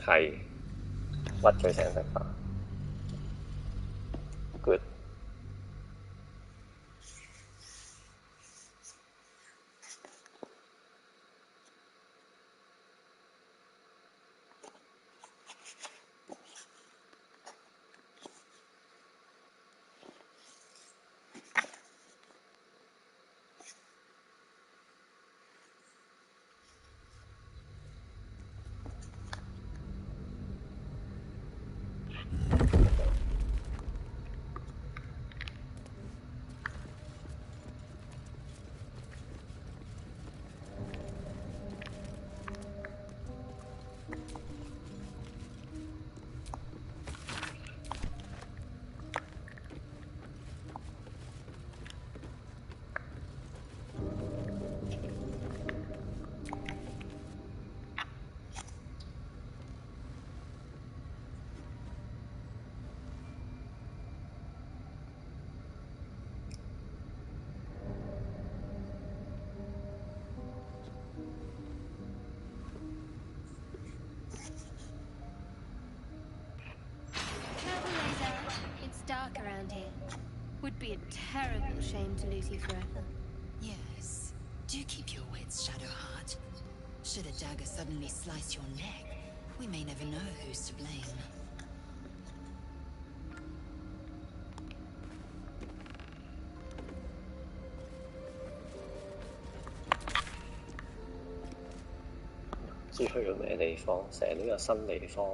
係屈佢請食飯 ，good。Dark around here. Would be a terrible shame to lose you forever. Yes. Do keep your wits, Shadowheart. Should a dagger suddenly slice your neck, we may never know who's to blame.唔知去咗咩地方，成日都有新地方。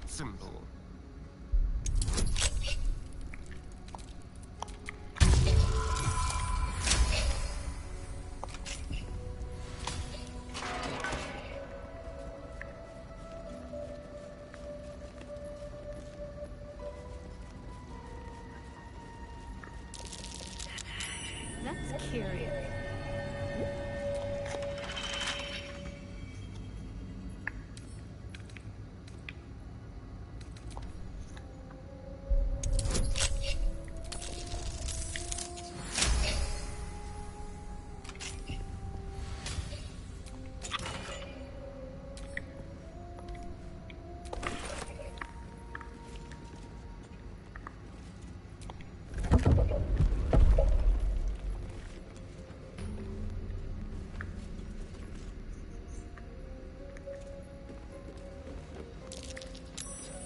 Simple. That's curious.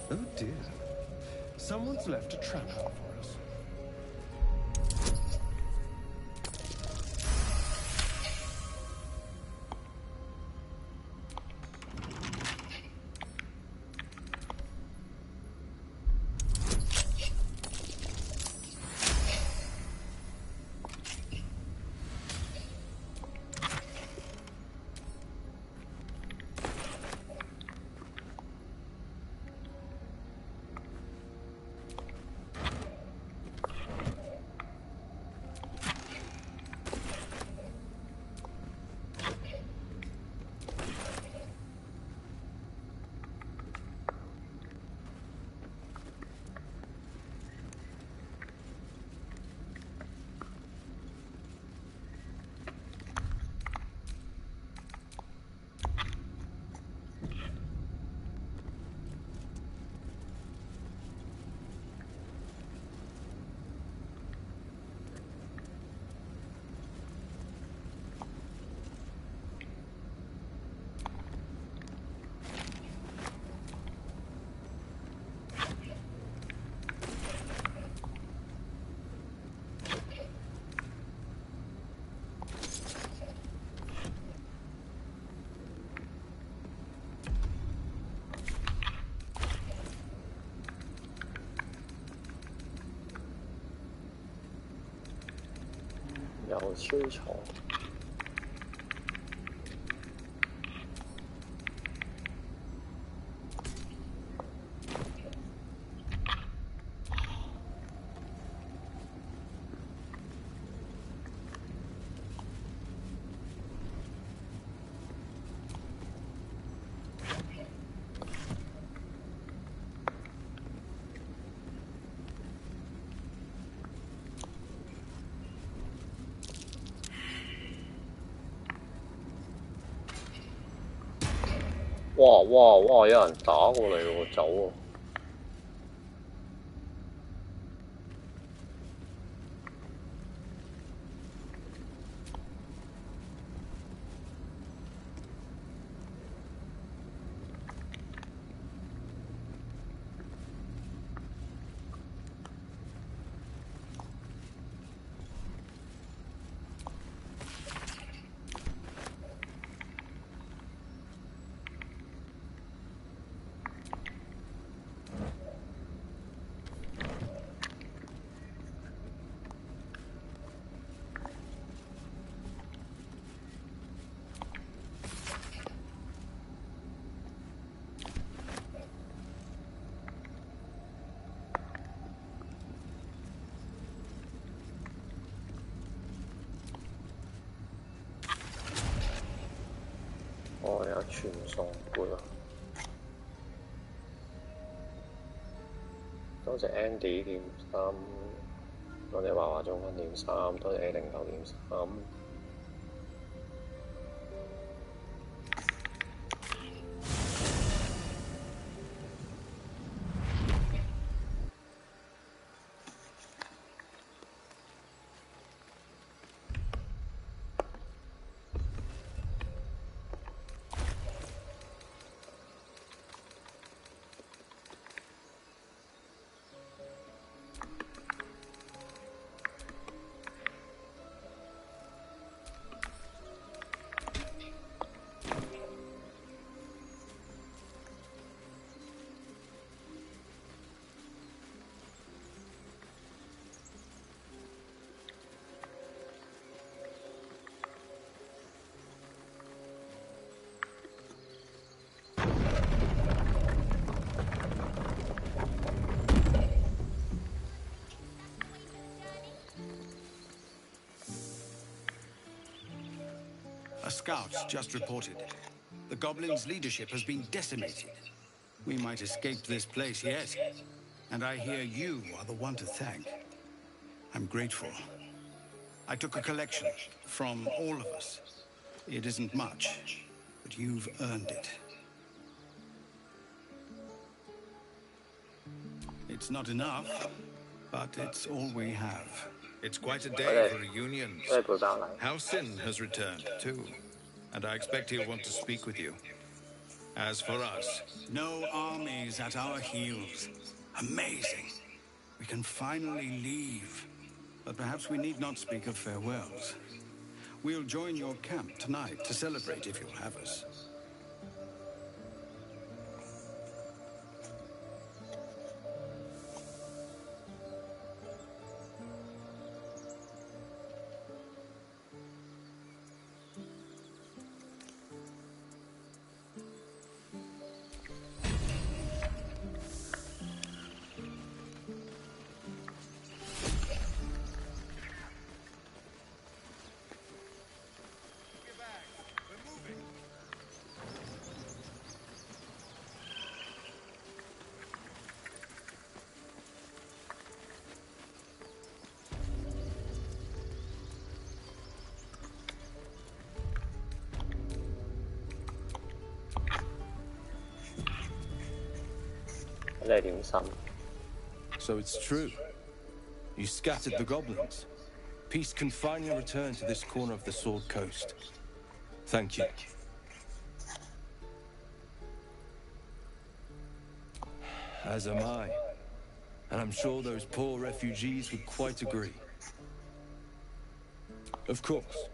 Oh dear. Someone's left a trap out for us. 有超重。哇哇哇！有人打過嚟喎，走喎！哦，有傳送杯啊！多謝 Andy 點3，多謝華華中分點3，多謝 A09點3。A scout just reported. The goblins' leadership has been decimated. We might escape this place yet. And I hear you are the one to thank. I'm grateful. I took a collection from all of us. It isn't much, but you've earned it. It's not enough, but it's all we have. It's quite a day for reunions. Hal Sin has returned, too. And I expect he'll want to speak with you. As for us... No armies at our heels. Amazing. We can finally leave. But perhaps we need not speak of farewells. We'll join your camp tonight to celebrate if you'll have us. So it's true. You scattered the goblins. Peace can finally return to this corner of the Sword Coast. Thank you. As am I. And I'm sure those poor refugees would quite agree. Of course.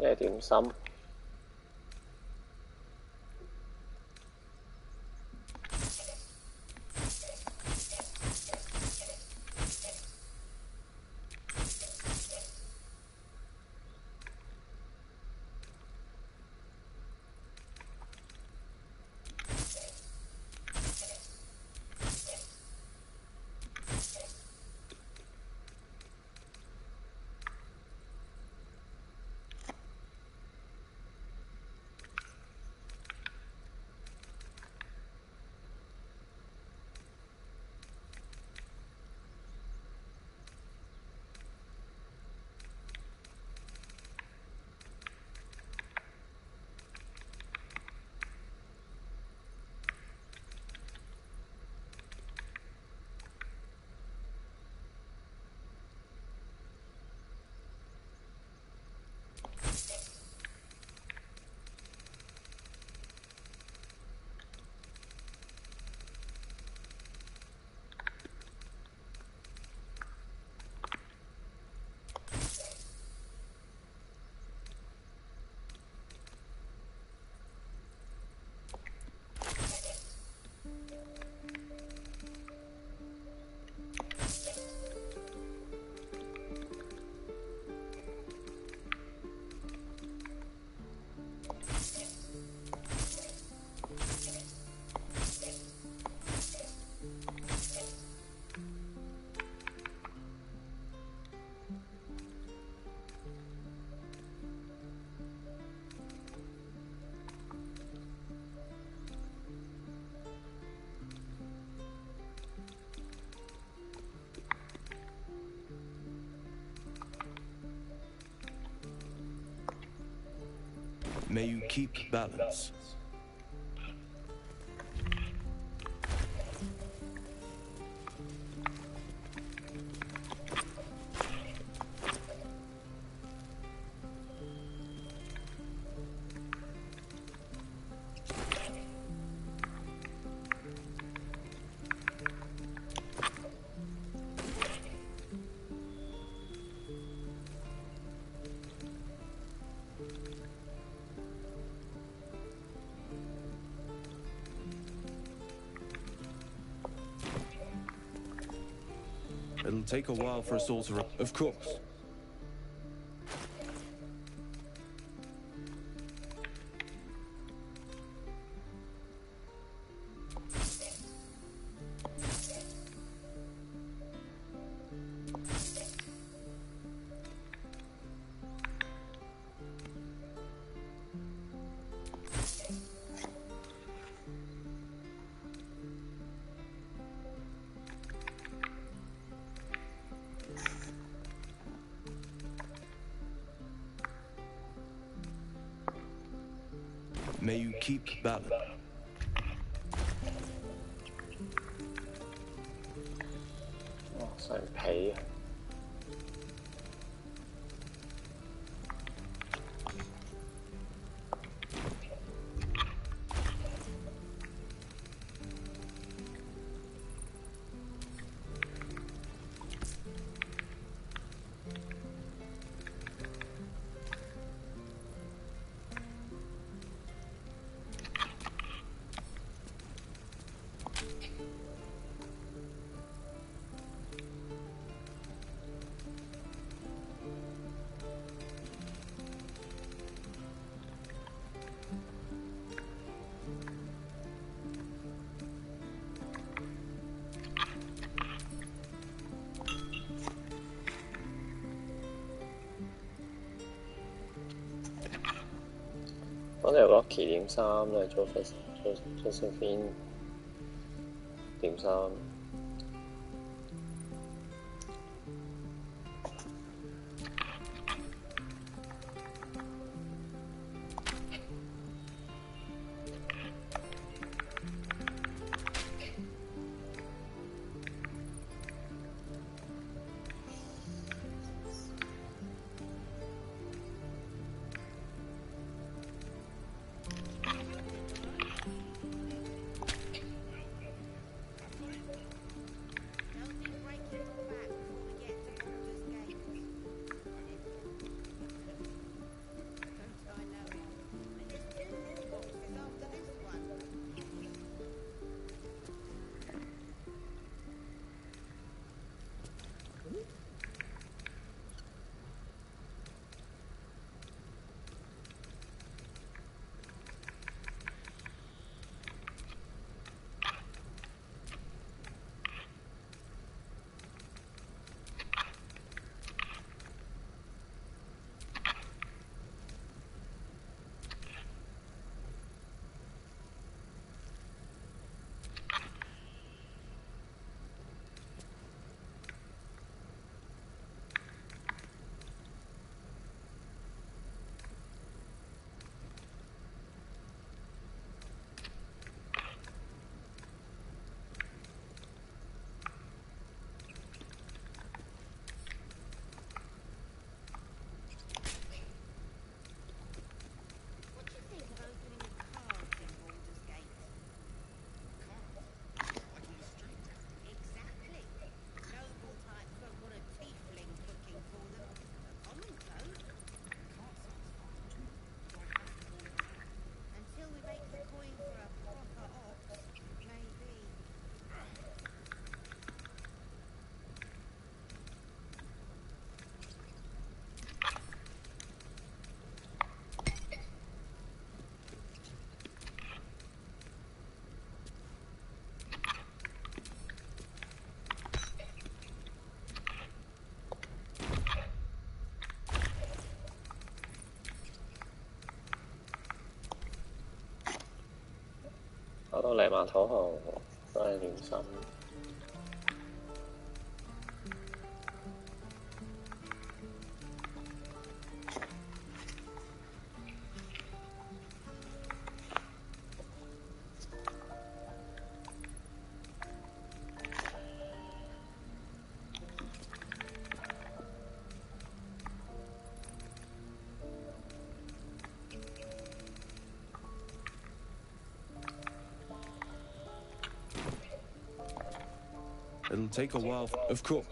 嘢點心。May you keep balance. It'll take a while for us all to... Of course. May you keep balance. 哇，成皮啊！我哋有 Lucky 點衫咧，做 Josephine 點衫。個泥馬土豪都係亂心。It'll take a while, of course.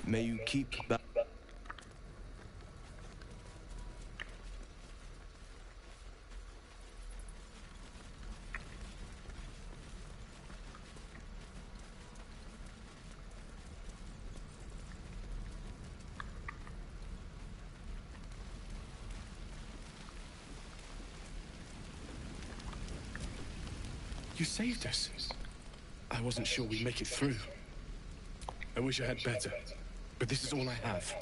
May you keep back. You saved us. I wasn't sure we'd make it through. I wish I had better, but this is all I have.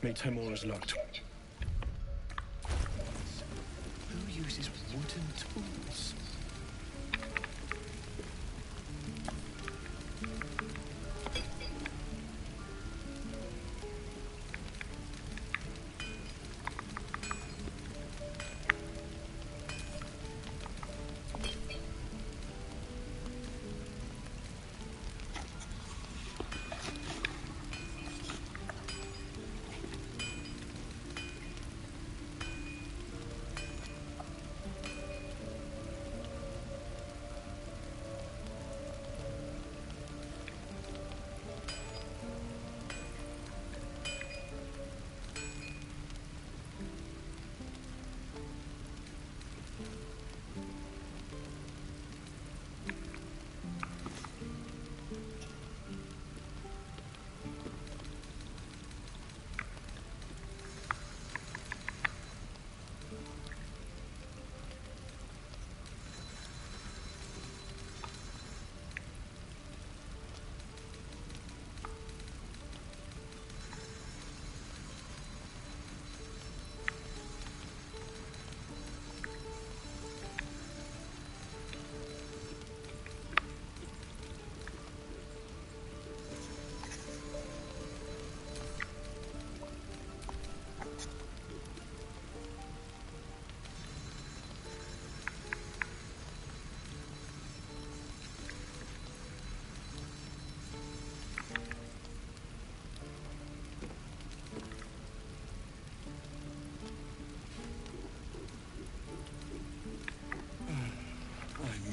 May Temora's locked. Who uses wooden tools?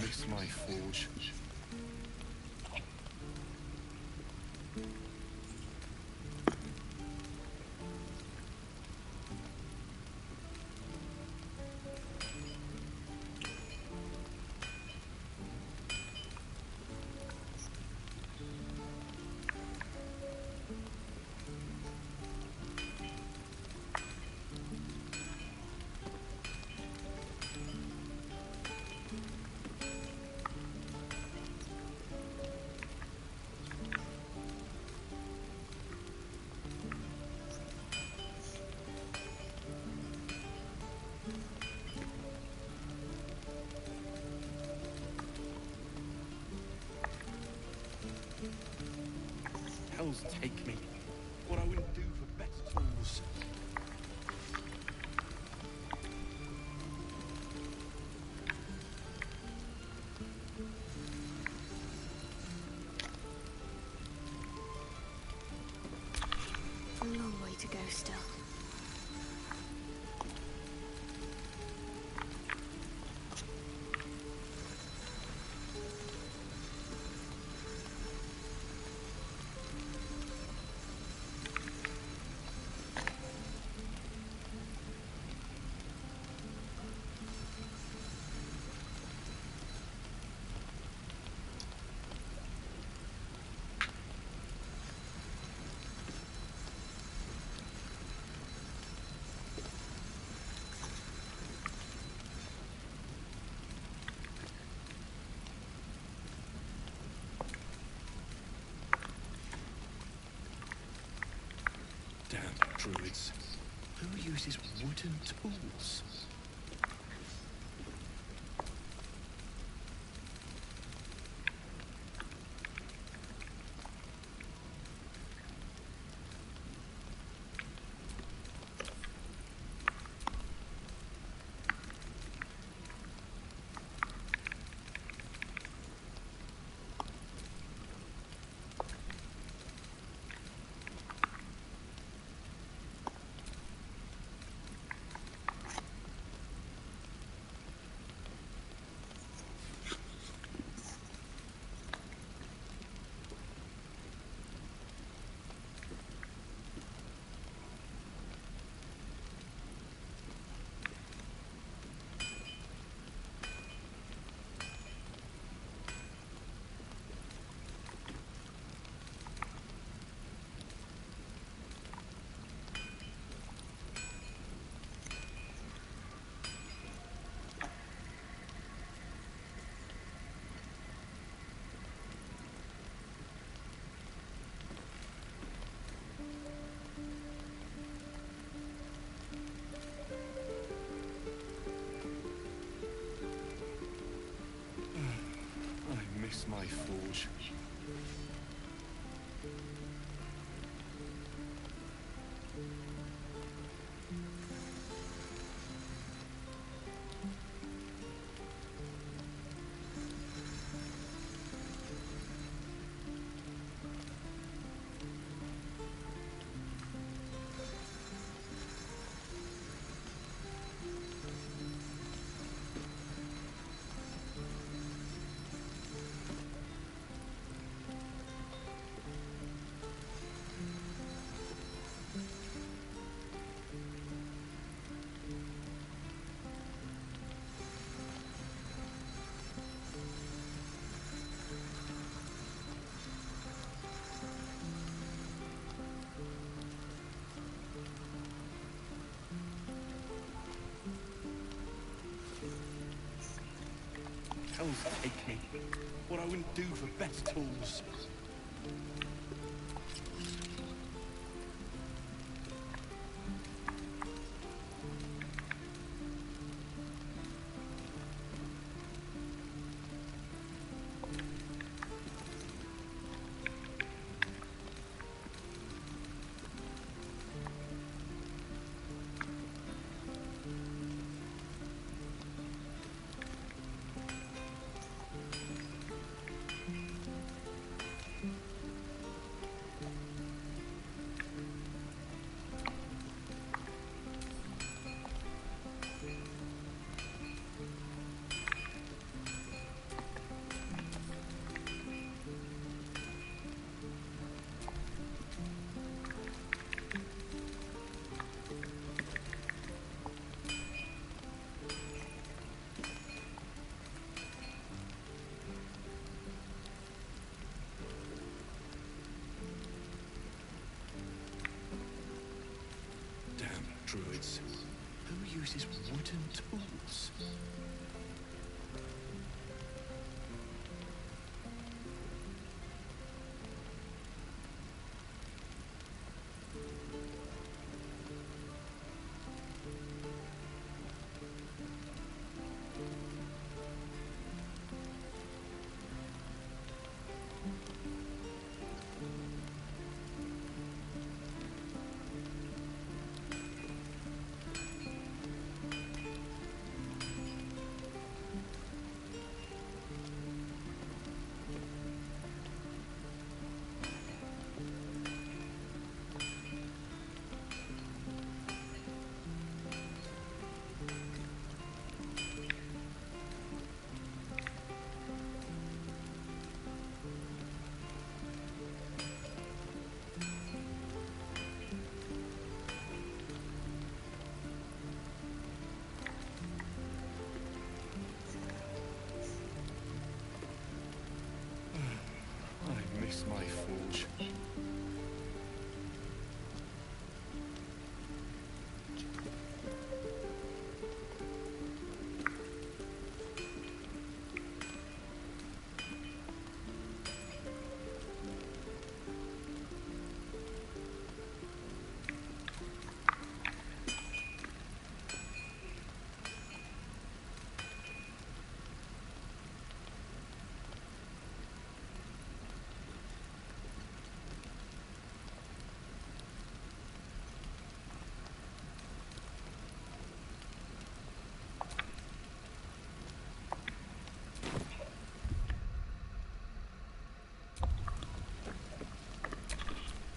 miss my forge. Hells take me. What I wouldn't do for better tools. A long way to go still. Damn druids. Who uses wooden tools? I miss my forge. Hells take me. What I wouldn't do for better tools. druids. Who uses wooden tools? I miss my forge.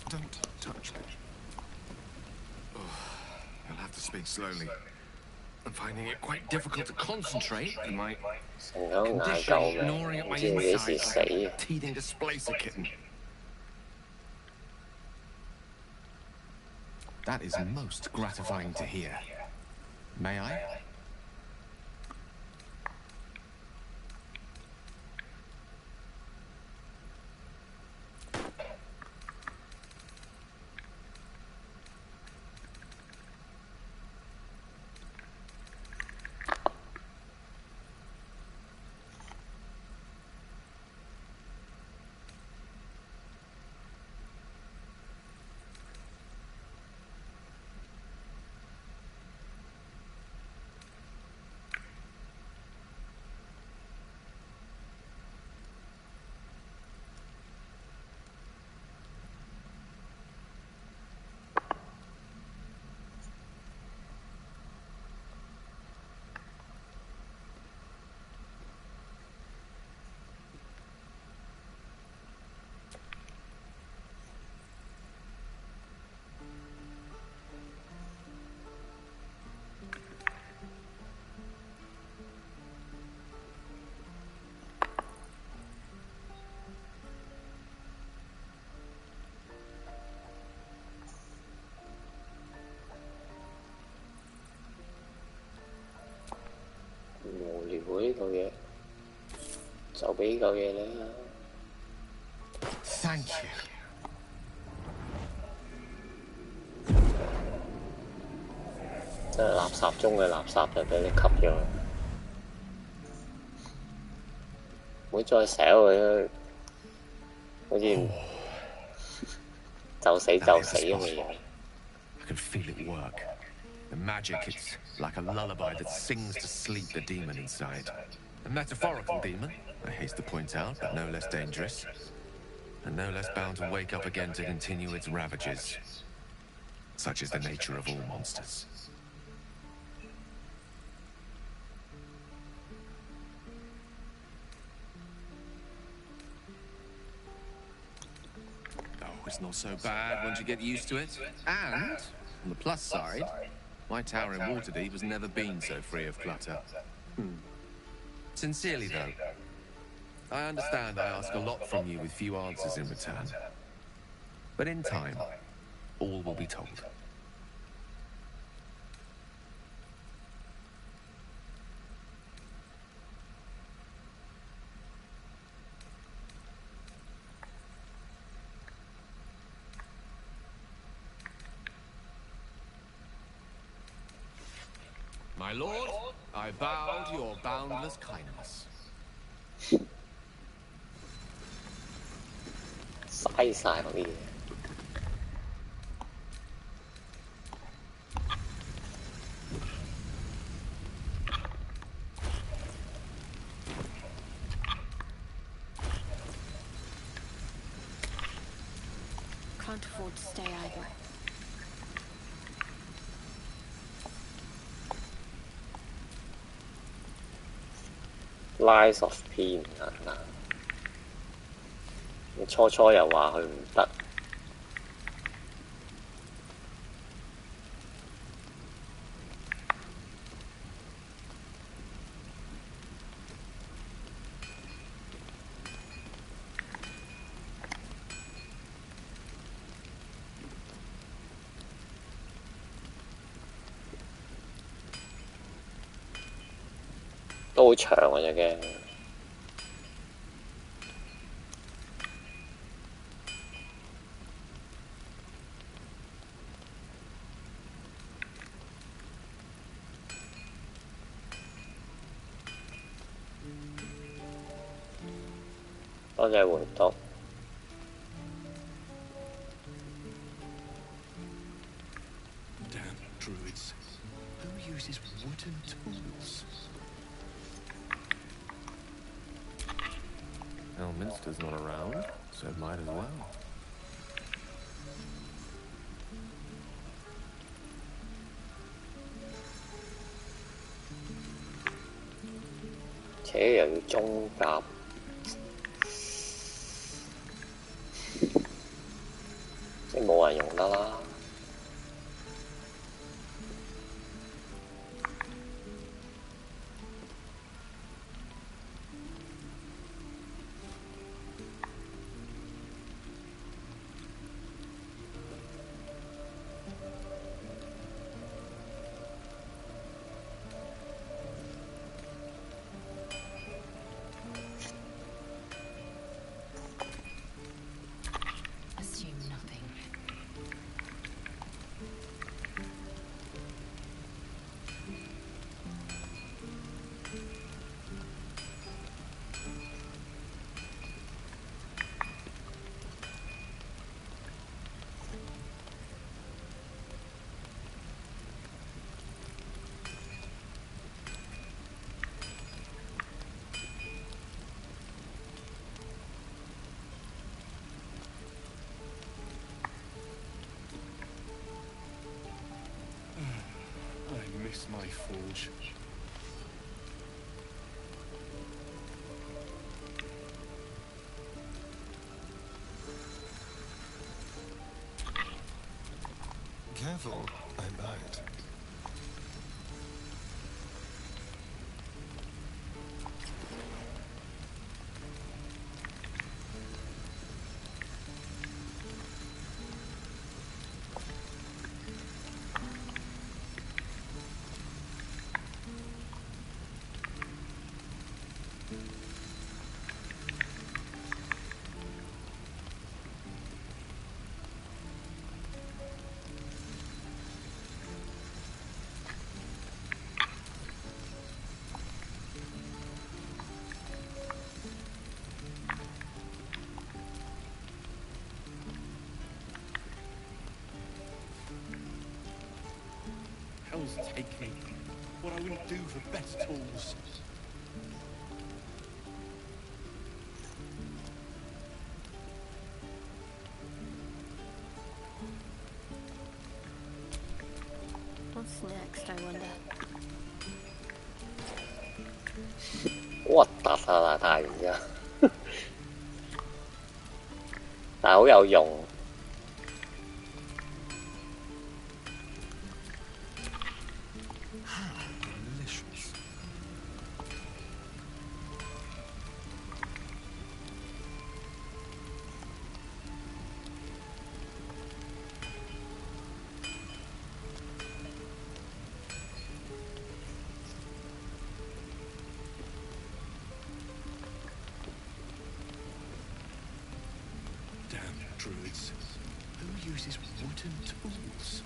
Don't touch me. Oh, you'll have to speak slowly. I'm finding it quite difficult to concentrate, and my condition gnawing at my insides like a teething displacer kitten. That is most gratifying to hear. May I? Thank you. 真係垃圾中嘅垃圾就俾你吸咗，唔好再寫佢，好似就死咁嘅嘢。I can feel it work. The magic, it's like a lullaby that sings to sleep the demon inside. A metaphorical demon, I haste to point out, but no less dangerous. And no less bound to wake up again to continue its ravages. Such is the nature of all monsters. Oh, it's not so bad once you get used to it. And, on the plus side, my tower in Waterdeep has never been so free of clutter. Sincerely, though, I understand I ask a lot from you with few answers in return. But in time, all will be told. My lord, I bow to your boundless kindness. 嘥晒嗰啲嘢。Can't afford to stay either. Lies of P 唔得啦，你初初又話佢唔得，都好長啊隻 game。多謝回讀。Damn druids. Who uses wooden tools? Elminster's not around, so might as well. 且又要中甲，即係冇人用得啦。Assume nothing. I miss my forge. Careful, I bite. Hell's take me. What I wouldn't do for better tools. What's next, I wonder? 好核突啊！大完之後，但係好有用。Delicious. Damn druids. Who uses wooden tools?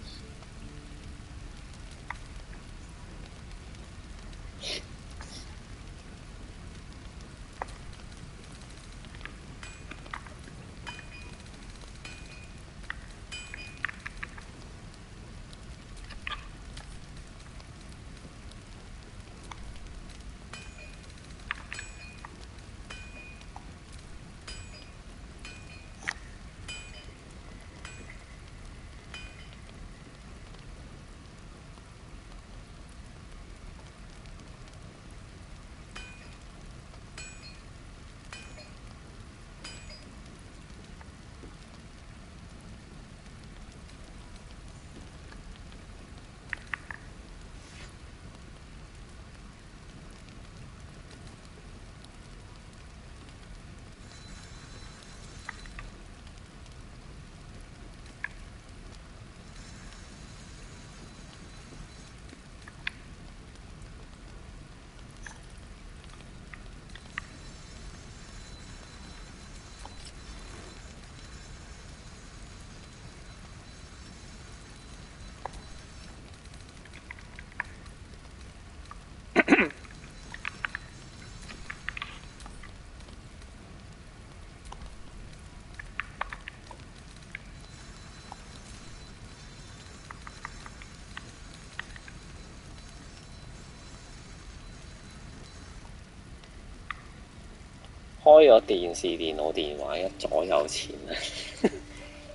開咗電視、電腦、電話一左有錢啊！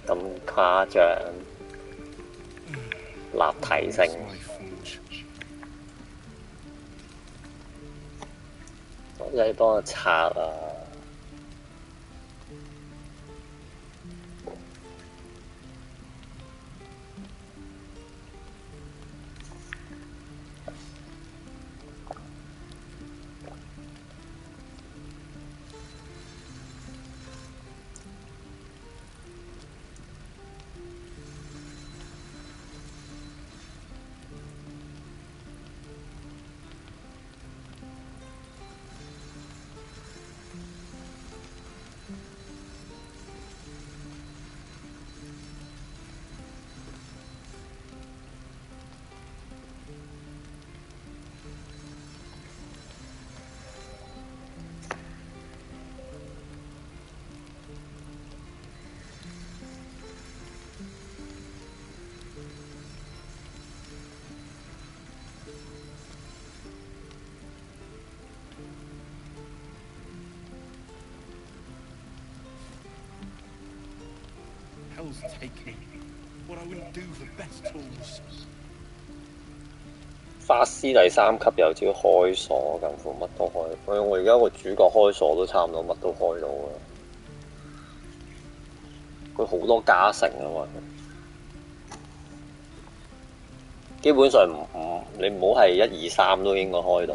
咁誇張，立體聲。我真係幫我拆啊！Hell's take me. What I wouldn't do for best tools. 法師第3級有招開鎖，近乎乜都開。我而家個主角開鎖都差唔多乜都開到啦。佢好多加成啊嘛，基本上你唔好係1、2、3都應該開到。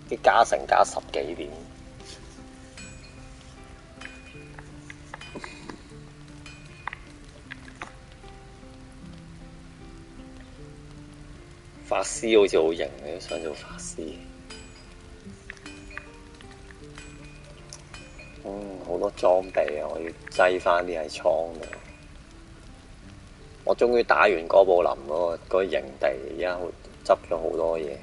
啲加成加10幾點。法師好似好型嘅，想做法師。好多裝備啊！我要擠翻啲喺倉度。我終於打完哥布林嗰個營地，而家執咗好多嘢，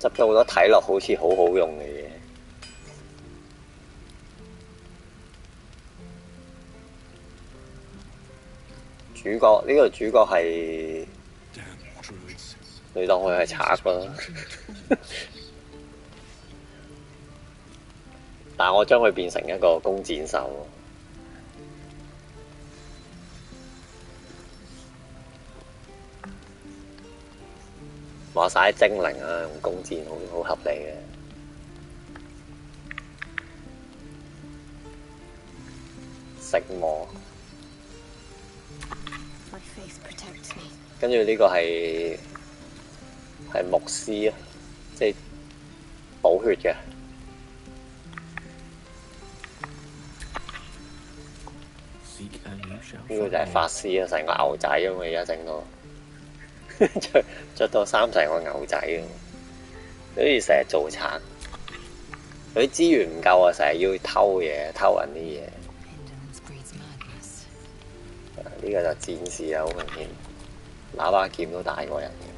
執咗好多睇落好似好好用嘅嘢。主角呢個主角係。你當佢係賊啦，但係我將佢變成一個弓箭手，話晒精靈啊，用弓箭好合理嘅。食魔，跟住呢個係牧師啊，即係補血嘅。呢個就係法師啊，成個牛仔咁嘛，而家整到着到衫成個牛仔咁，好似成日做賊。佢啲資源唔夠啊，成日要偷嘢，偷人啲嘢。呢個就戰士啊，好明顯，喇叭劍都大過人嘅。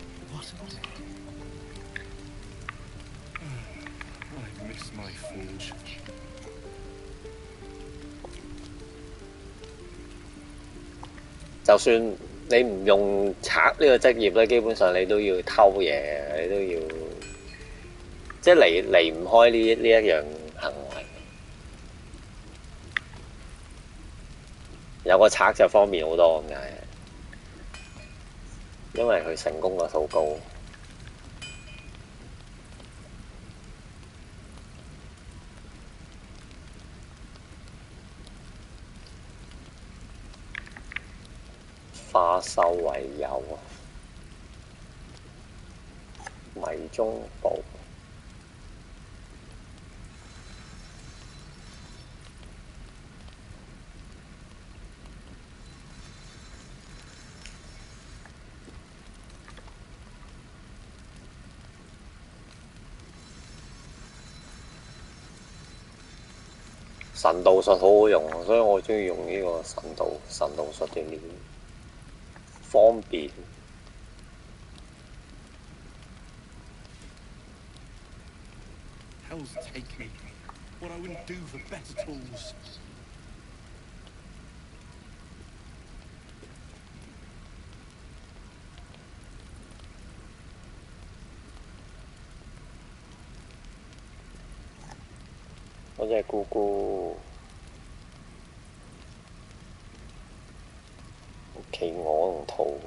就算你唔用賊呢個職業咧，基本上你都要偷嘢，你都要即係離唔開呢一樣行為。有個賊就方便好多咁解，因為佢成功率好高。化獸為友啊！迷蹤步，神道術好好用啊，所以我中意用呢個神道術嘅料。方便。Hell's take me. What I wouldn't do for better tools. 嗰隻姑姑，企鵝同兔，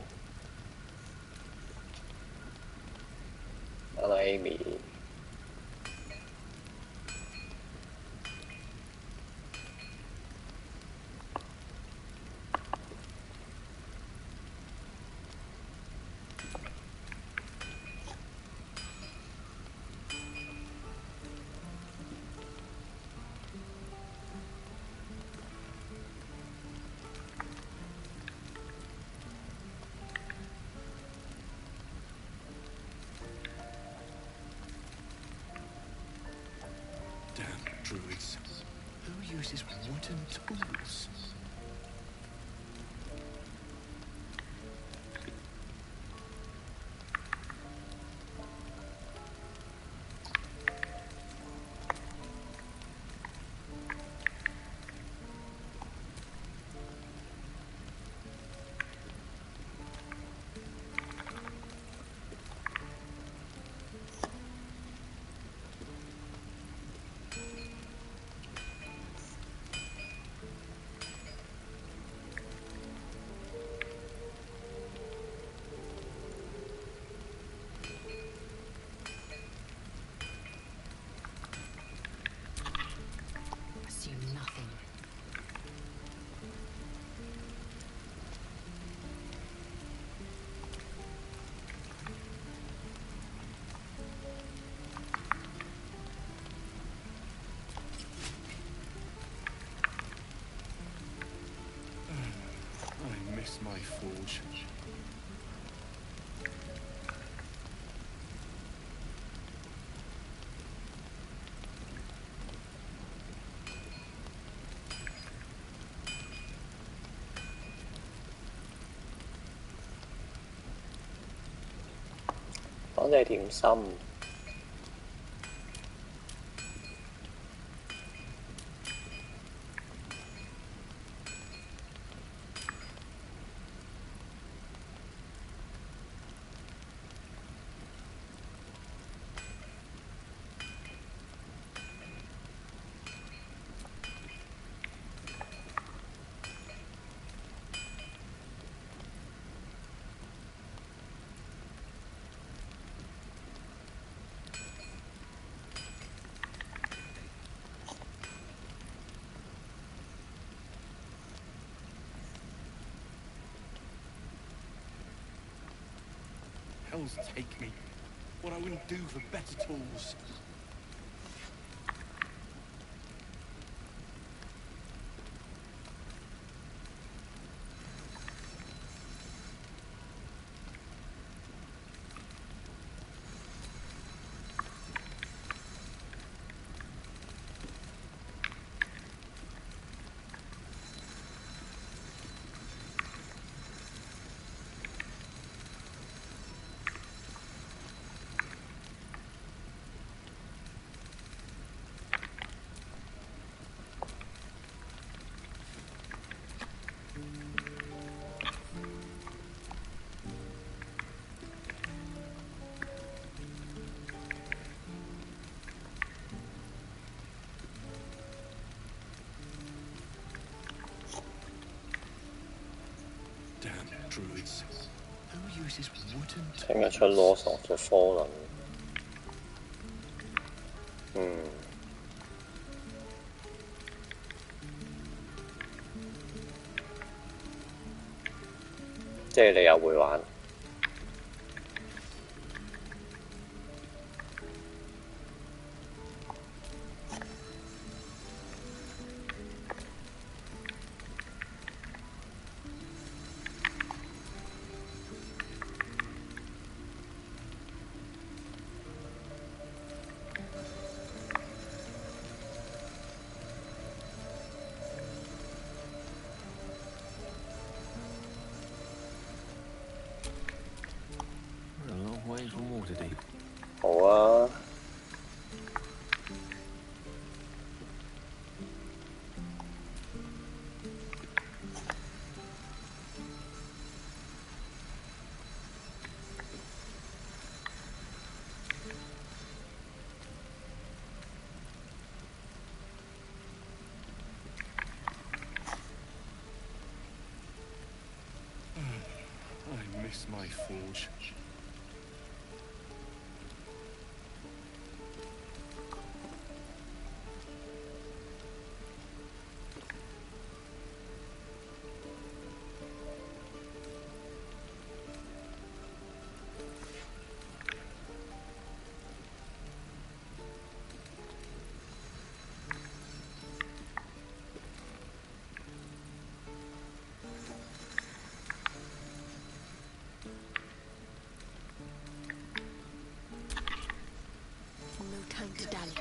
阿 Amy。Druids. Who uses wooden tools? Assume nothing. I miss my forge.講隻點心。Hells take me. What I wouldn't do for better tools. Druids. Who uses wooden tools? 聽日出羅索做科倫。即係你又會玩。miss my forge. No time to dally.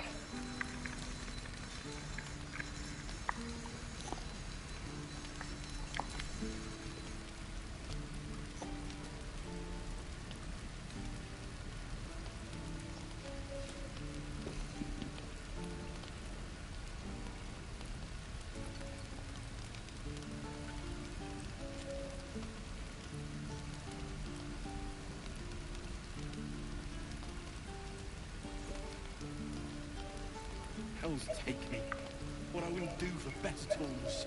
Hells take me. What I wouldn't do for better tools.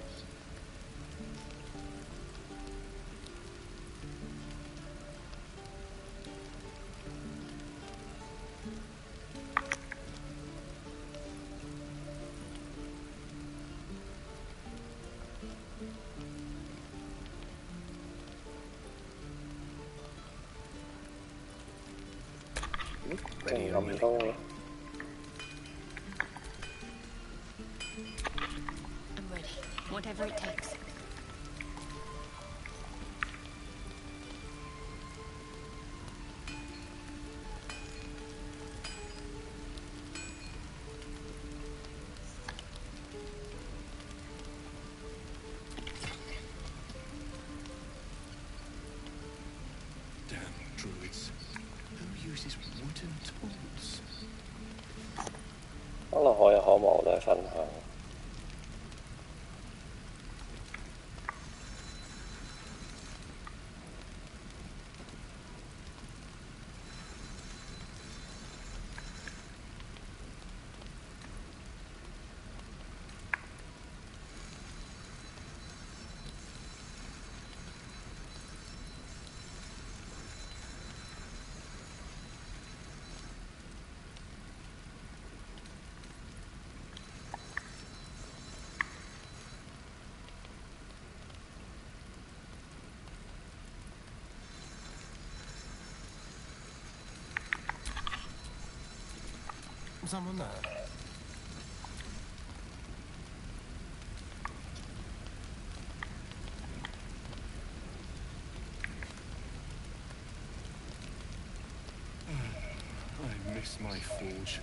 Ready 咁多。 I'm ready. Whatever it takes. Damn druids. Who uses wooden tools? 可能可有可無都係分享。Someone there? I miss my forge.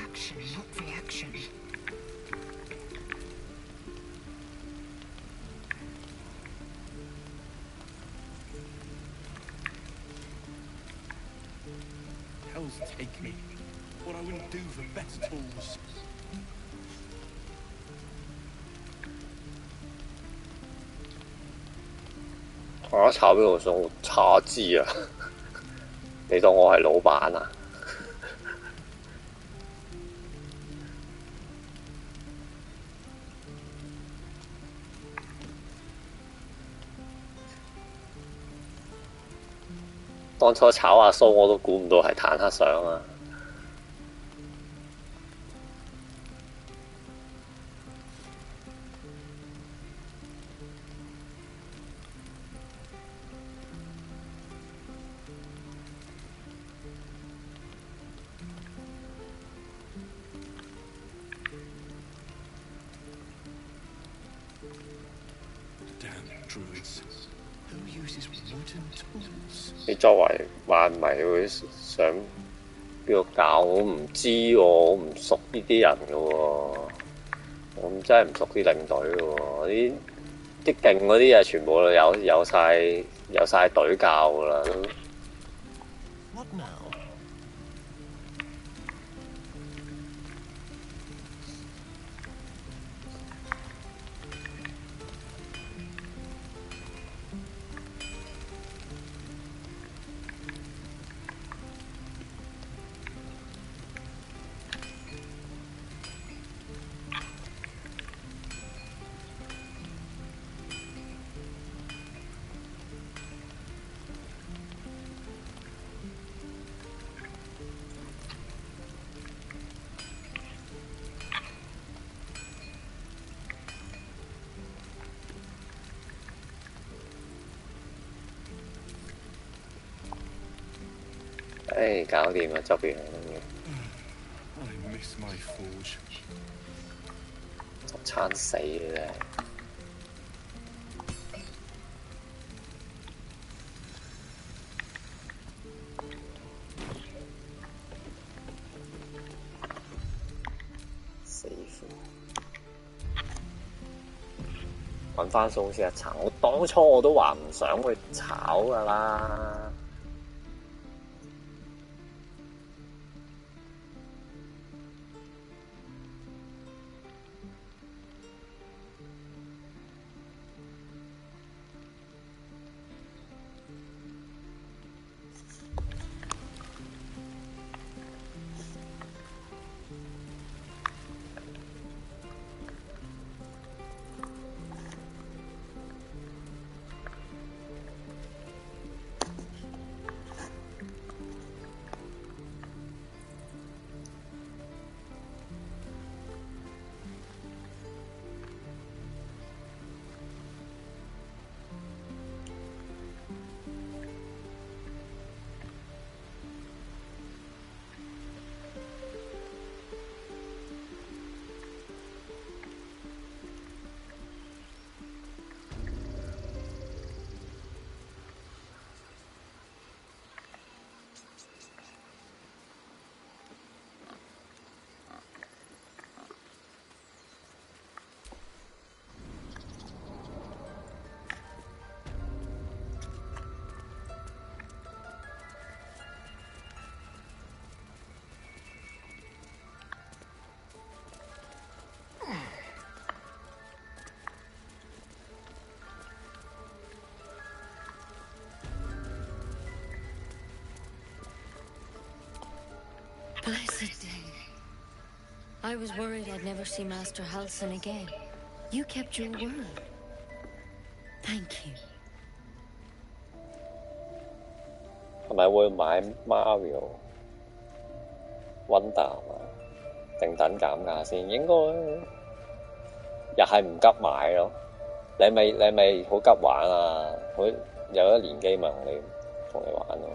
Action, not reaction. Hells take me. What I wouldn't do for better tools. 我炒邊度數茶枝啊？你當我係老闆啊？當初炒阿蘇我都估唔到係坦克上啊！你作為幻迷會想邊個教我唔知喎，我唔熟呢啲人嘅喎，我真係唔熟啲領隊嘅喎，啲勁嗰啲啊全部有晒隊教㗎啦都。唉，搞掂啦，執完啦，執餐死嘅真係。死苦！揾翻鬆先一層，我當初我都話唔想去炒㗎啦。Blessed day. I was worried I'd never see Master Halsin again. You kept your word. Thank you. 係咪會買 Mario Wonder 啊？定等減價先？應該又係唔急買咯。你咪好急玩啊？好有一年機咪同你玩咯。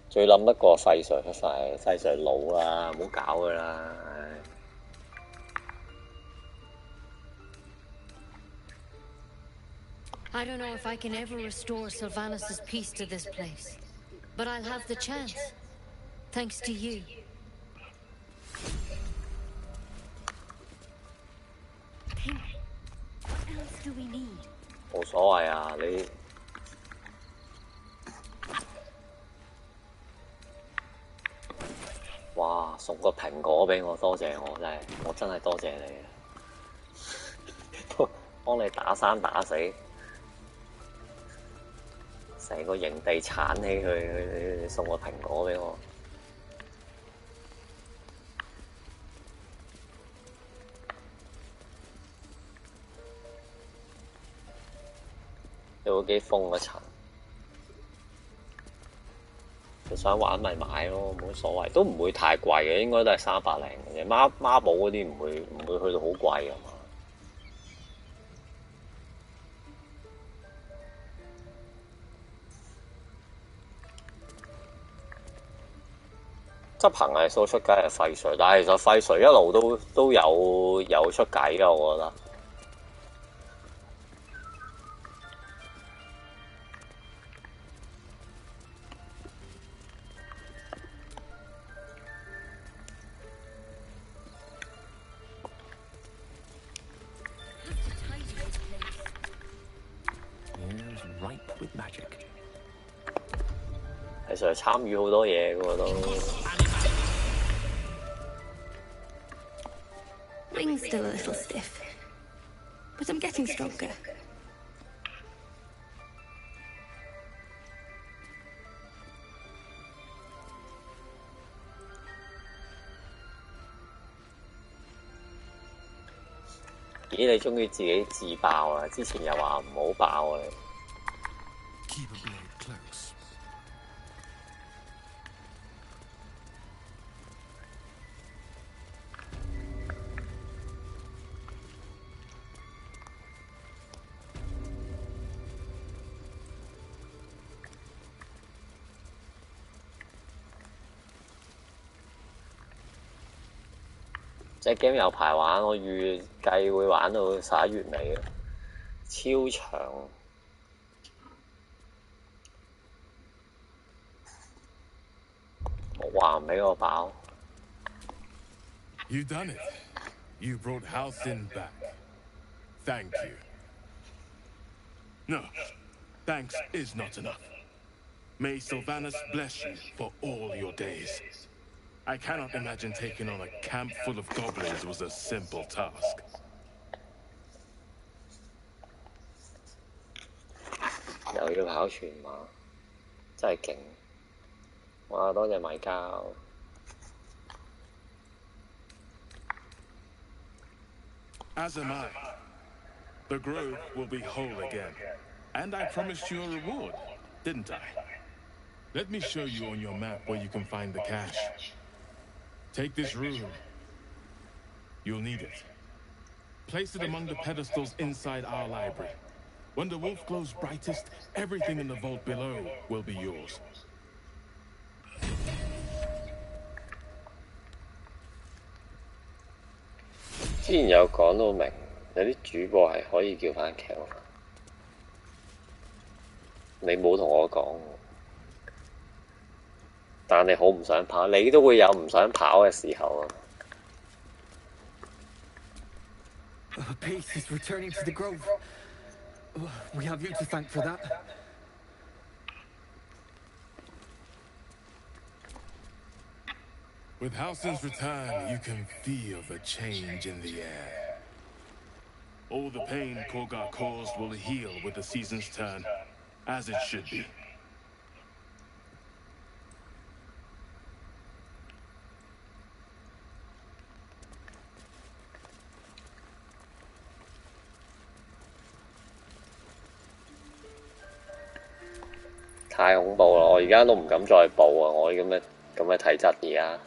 最諗得過廢水出晒，廢水老啦，唔好搞佢啦，唉。I don't know if I can ever restore Sylvanus' peace to this place, but I'll have the chance, thanks to you. Think, what else do we need? 冇所謂啊，你。哇！送個蘋果俾我，多謝我真係多謝你啊！幫你打生打死，成個營地鏟起佢，你送個蘋果俾我。有部機封一層。想玩咪買咯，冇所謂，都唔會太貴嘅，應該都係300零嘅啫。孖寶嗰啲唔會去到好貴㗎嘛。執行係數出街係廢水，但係其實廢水一路都有出計㗎，我覺得。上參與好多嘢嘅喎都。Ring's still a little stiff, but I'm getting stronger.咦！你終於自己自爆啊！之前又話唔好爆啊！ Keep a blade close. 隻 game 有排玩，我預計會玩到11月尾嘅，超長。我話唔俾我爆。You done it. You brought Halcyon back. Thank you. No, thanks is not enough. May Sylvanas bless you for all your days. I cannot imagine taking on a camp full of goblins was a simple task. 又要跑全馬，真係勁！哇，多謝米膠。As am I. The grove will be whole again. And I promised you a reward, didn't I? Let me show you on your map where you can find the cache. Take this rune. You'll need it. Place it among the pedestals inside our library. When the wolf glows brightest, everything in the vault below will be yours. 之前有講到明，有啲主播係可以叫翻劇喎。你冇同我講，但你好唔想跑，你都會有唔想跑嘅時候啊。Peace is returning to the grove. We have you to thank for that. With Halcyon's return, you can feel the change in the air. All the pain Korgar caused will heal with the season's turn, as it should be. 太恐怖啦！我而家都唔敢再報啊！我咁嘅體質而家。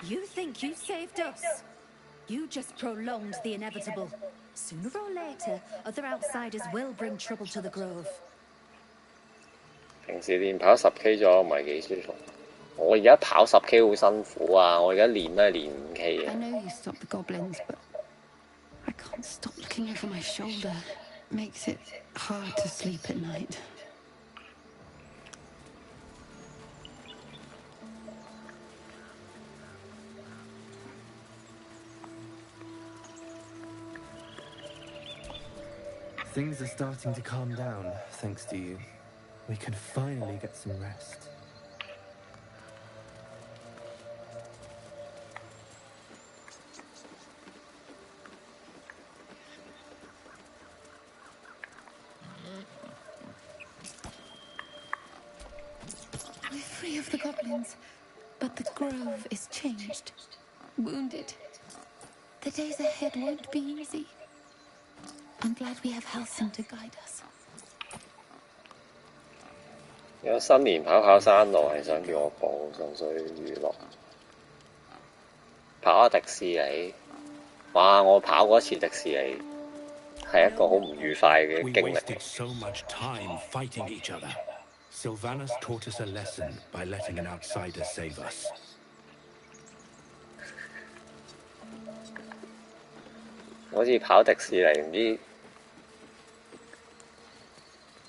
You think you saved us? You just prolonged the inevitable. Sooner or later, other outsiders will bring trouble to the grove. 平時練跑10K 咗唔係幾舒服。我而家跑10K 好辛苦啊！我而家練都係練5K 啊。I know you stopped the goblins, but I can't stop looking over my shoulder. It makes it hard to sleep at night. Things are starting to calm down, thanks to you. We can finally get some rest. We're free of the goblins, but the grove is changed. Wounded. The days ahead won't be easy. I'm glad we have Halcyon to guide us. 有新年跑山路係想叫我報，純粹娛樂。跑下迪士尼，哇！我跑過一次迪士尼，係一個好唔愉快嘅經歷。We wasted so much time fighting each other. Sylvanas taught us a lesson by letting an outsider save us. 好似跑迪士尼唔知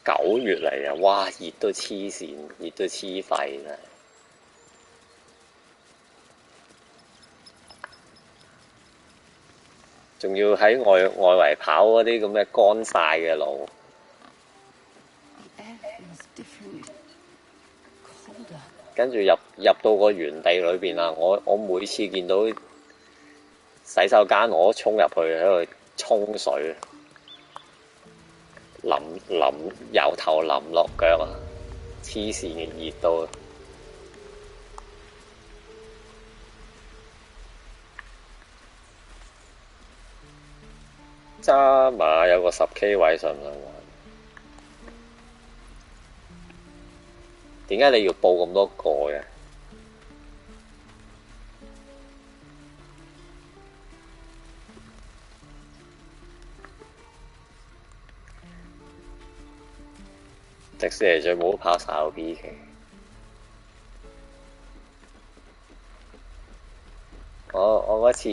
9月嚟啊！哇，熱到黐線，熱到黐肺真係。仲要喺外圍跑嗰啲咁嘅乾晒嘅路。跟住入到個園地裏邊啦，我每次見到洗手間，我都衝入去喺度沖水，由頭淋落腳啊！黐線嘅熱到〜揸馬有個10K 位，想唔想玩？點解你要報咁多個嘅？迪士尼最冇跑手 PK。我嗰次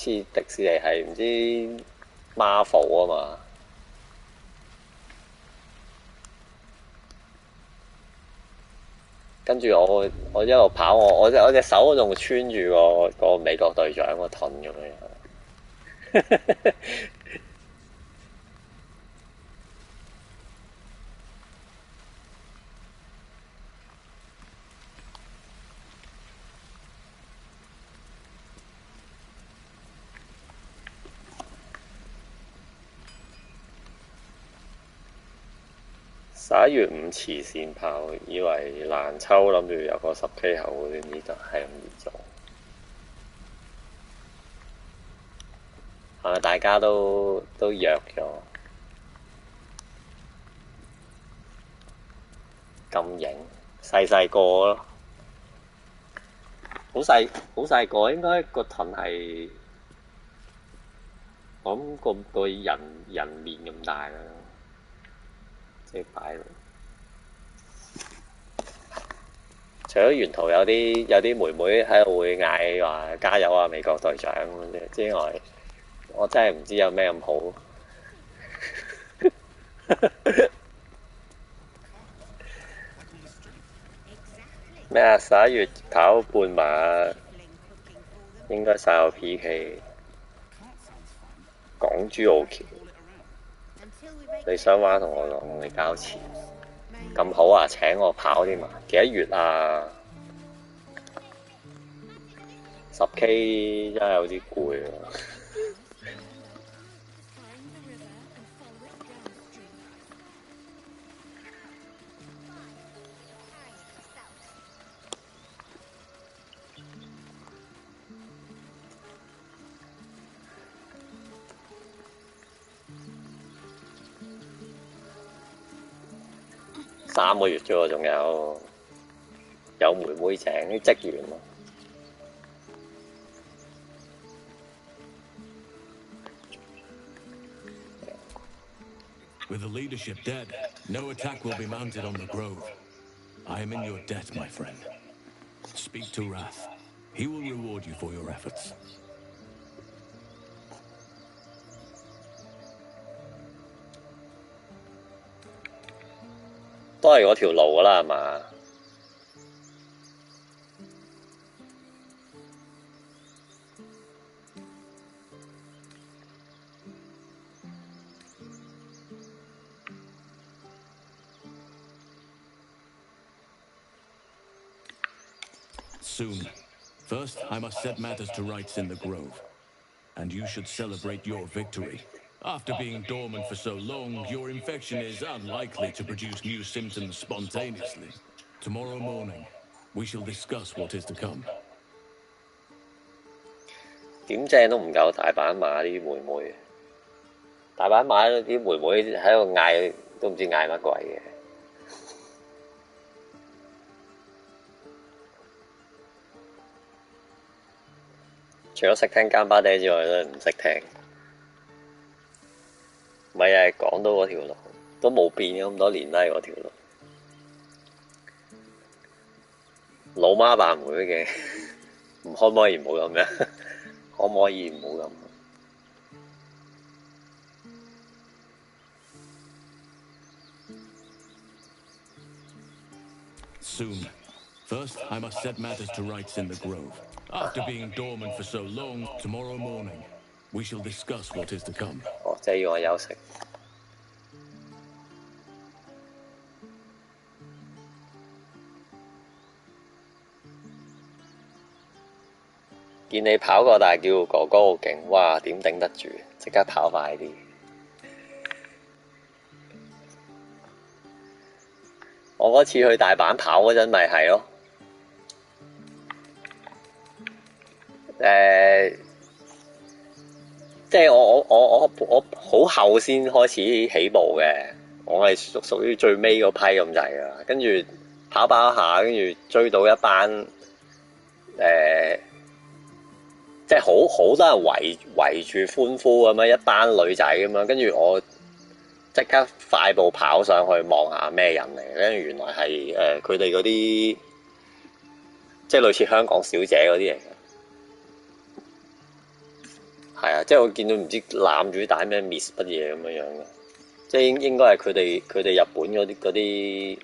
迪士尼係唔知 Marvel 啊嘛，跟住我一路跑，我隻手仲穿住個美國隊長個盾咁樣。11月5慈善炮，以為難抽，諗住有個10K 後嗰啲呢度係咁易做，係咪大家都弱咗？咁型，細個咯，好細個，應該個盾係我諗個人面咁大啦。即係擺，除咗沿途有啲妹妹喺度會嗌話加油啊美國隊長咁之外，我真係唔知有咩咁好。咩啊？11月跑半馬應該晒有 PK， 港珠澳橋。你想玩同我講，你交錢咁好啊？請我跑添嘛？幾多月啊？10K 真係有啲攰啊！3個月啫喎，仲有妹妹請啲職員喎。With the leadership dead, no attack will be mounted on the grove. I am in your debt, my friend. Speak to Wrath. He will reward you for your efforts. 都係嗰條路啦，係嘛？Soon. First, I must set matters to rights in the grove. And you should celebrate your victory. After being dormant for so long, your infection is unlikely to produce new symptoms spontaneously. Tomorrow morning, we shall discuss what is to come. 點正都唔夠大阪馬啲妹妹，大阪馬啲妹妹喺度嗌，都唔知嗌乜鬼嘅。除咗識聽監巴爹之外，都唔識聽。唔係啊，港島嗰條路都冇變嘅，咁多年都係嗰條路。老媽扮妹嘅，可唔可以唔好咁樣？可唔可以唔好咁？Soon. First, I must set matters to rights in the grove. After being dormant for so long, tomorrow morning, We shall discuss what is to come. 哦，即係要我休息。見你跑過大叫哥哥好勁，哇！點頂得住？即刻跑快啲！我嗰次去大阪跑嗰陣，咪係咯。即係我好後先開始起步嘅，我係屬於最尾嗰批咁滯噶。跟住跑下，跟住追到一班即係好多人圍住歡呼咁樣，一班女仔咁樣，跟住我即刻快步跑上去望下咩人嚟，跟住原來係佢哋嗰啲即係類似香港小姐嗰啲嚟嘅，係啊，即係我見到唔知攬住帶咩 Miss 乜嘢咁樣嘅，即係應該係佢哋日本嗰啲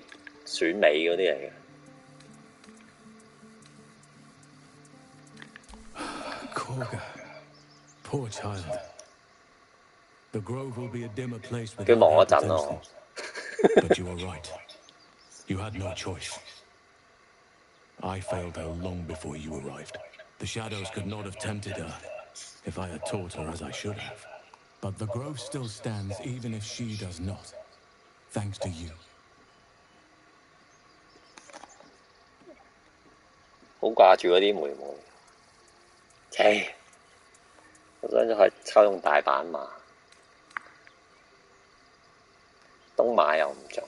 選美嗰啲嚟嘅。Korga, poor child. The grove will be a dimmer place with 佢望一陣咯。But you are right. You had no choice. I failed her long before you arrived. The shadows could not have tempted her if I had taught her as I should have. But the grove still stands even if she does not. Thanks to you. 好掛住嗰啲妹妹。切！我想去抽中大阪馬，東馬又唔中。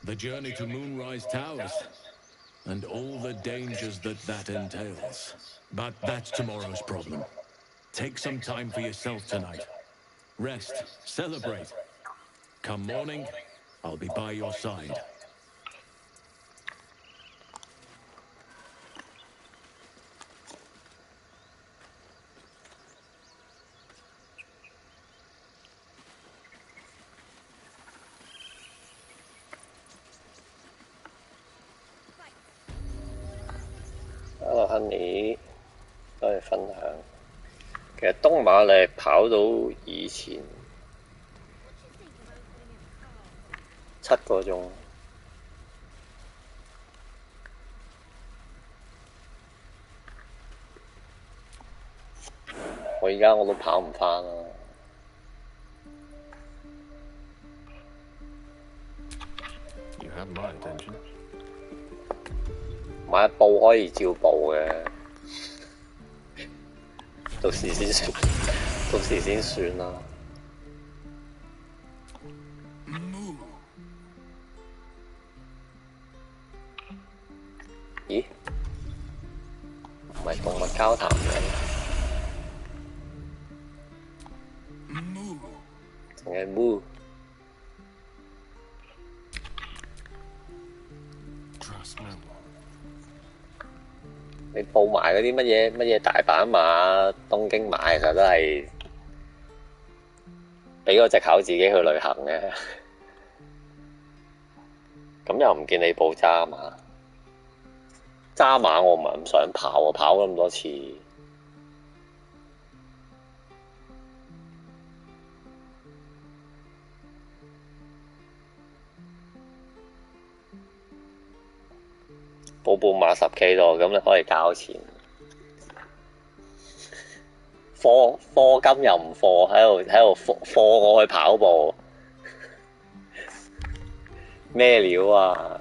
The journey to Moonrise Towers, and all the dangers that entails. But that's tomorrow's problem. Take some time for yourself tonight. Rest, celebrate. Come morning, I'll be by your side. Hello Honey， 多謝分享。其實東馬你跑到以前7個鐘，我而家我都跑唔返啦。You have my attention. 買報可以照報嘅，到時先算啦。咦？唔係動物交談嘅，淨係 move。你報埋嗰啲乜嘢大阪馬、東京馬，其實都係俾個藉口自己去旅行嘅。咁又唔見你報揸馬，揸馬我唔係咁想跑喎，跑咗咁多次。報半馬10K 度，咁你可以交錢。課金又唔課，喺度課我去跑步，咩料啊？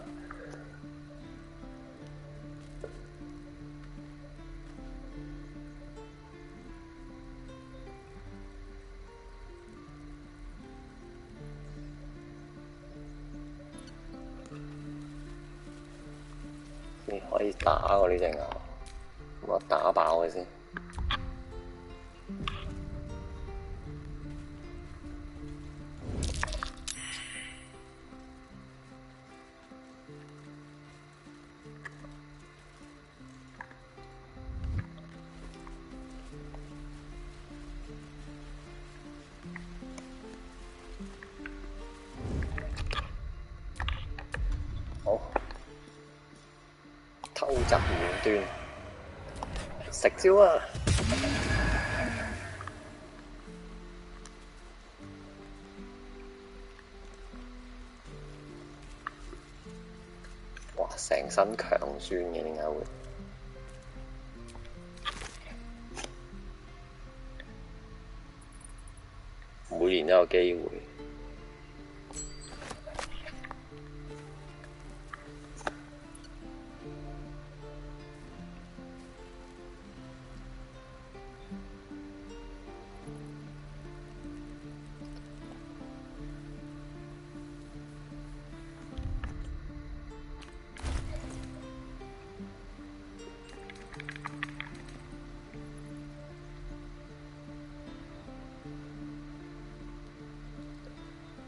你可以打喎呢隻牛，我打爆佢先。唞質滿端，食蕉啊！哇！成身強酸嘅點解會？每年都有機會。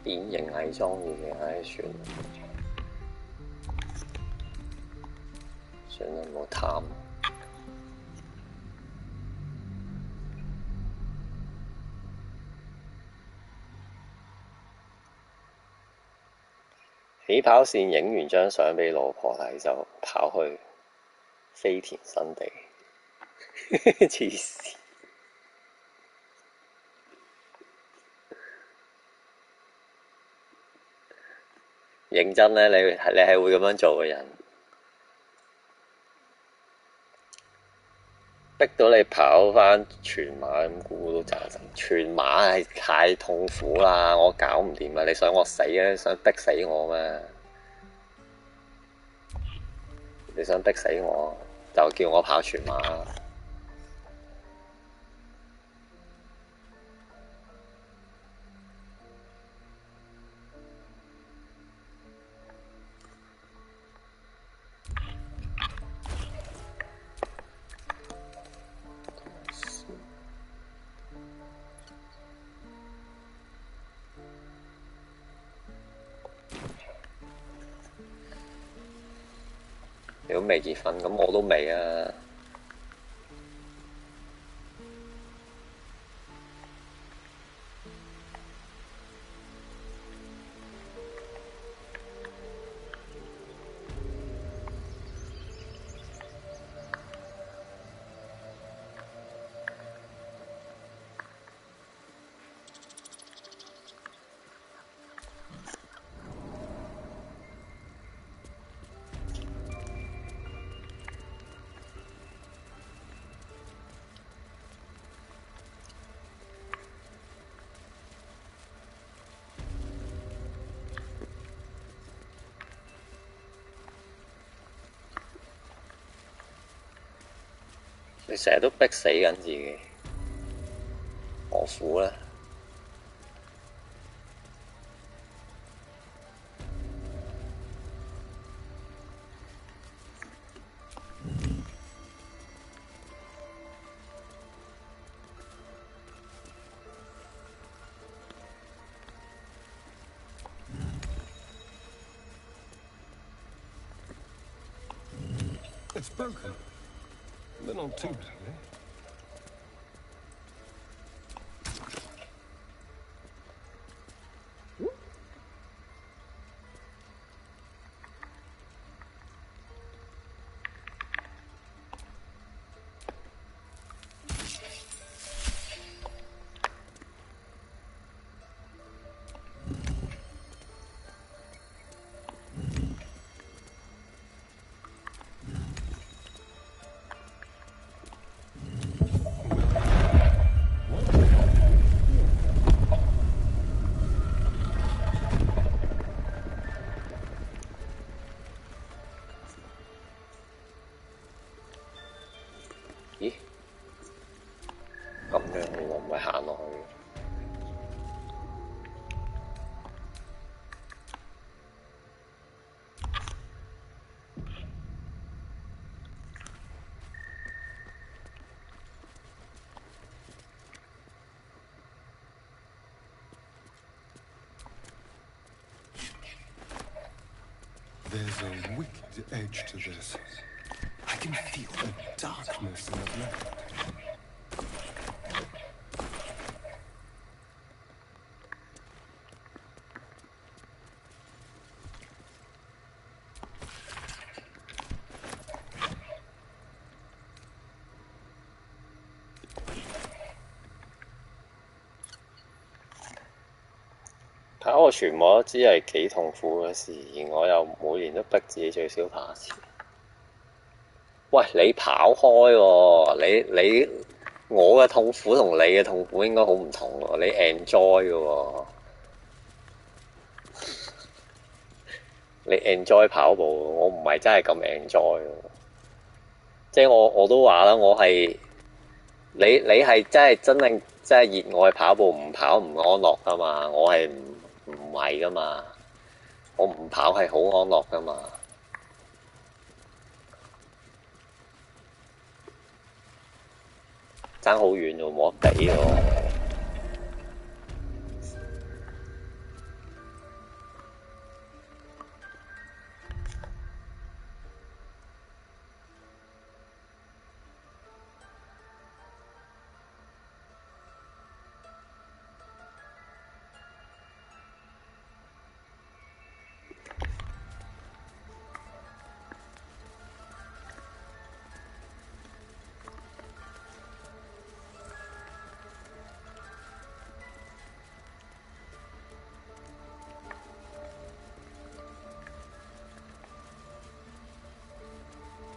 典型偽裝嘢嘅，唉，算啦，唔好貪。起跑線影完張相俾老婆睇就跑去飛田新地，黐線！認真咧，你係會咁樣做嘅人，逼到你跑返全馬咁，個個都贊成。全馬係太痛苦啦，我搞唔掂啊！你想我死啊？想逼死我咩？你想逼死我，就叫我跑全馬。你都未結婚，咁我都未啊！你成日都逼死緊自己，何苦呢？It's broken. But not too badly.咦？咁樣喎，唔係行落去。There's a wicked edge to this. I can feel the darkness in the land. 跑個全馬都知係幾痛苦嘅事，而我又每年都逼自己最少跑一次。喂，你跑開喎，我嘅痛苦同你嘅痛苦應該好唔同喎，你 enjoy 嘅喎，你 enjoy 跑步，我唔係真係咁 enjoy 喎。即係我都話啦，我係你係真係熱愛跑步，唔跑唔安樂噶嘛，我係唔係噶嘛，我唔跑係好安樂噶嘛。爭好遠喎，冇得比喎。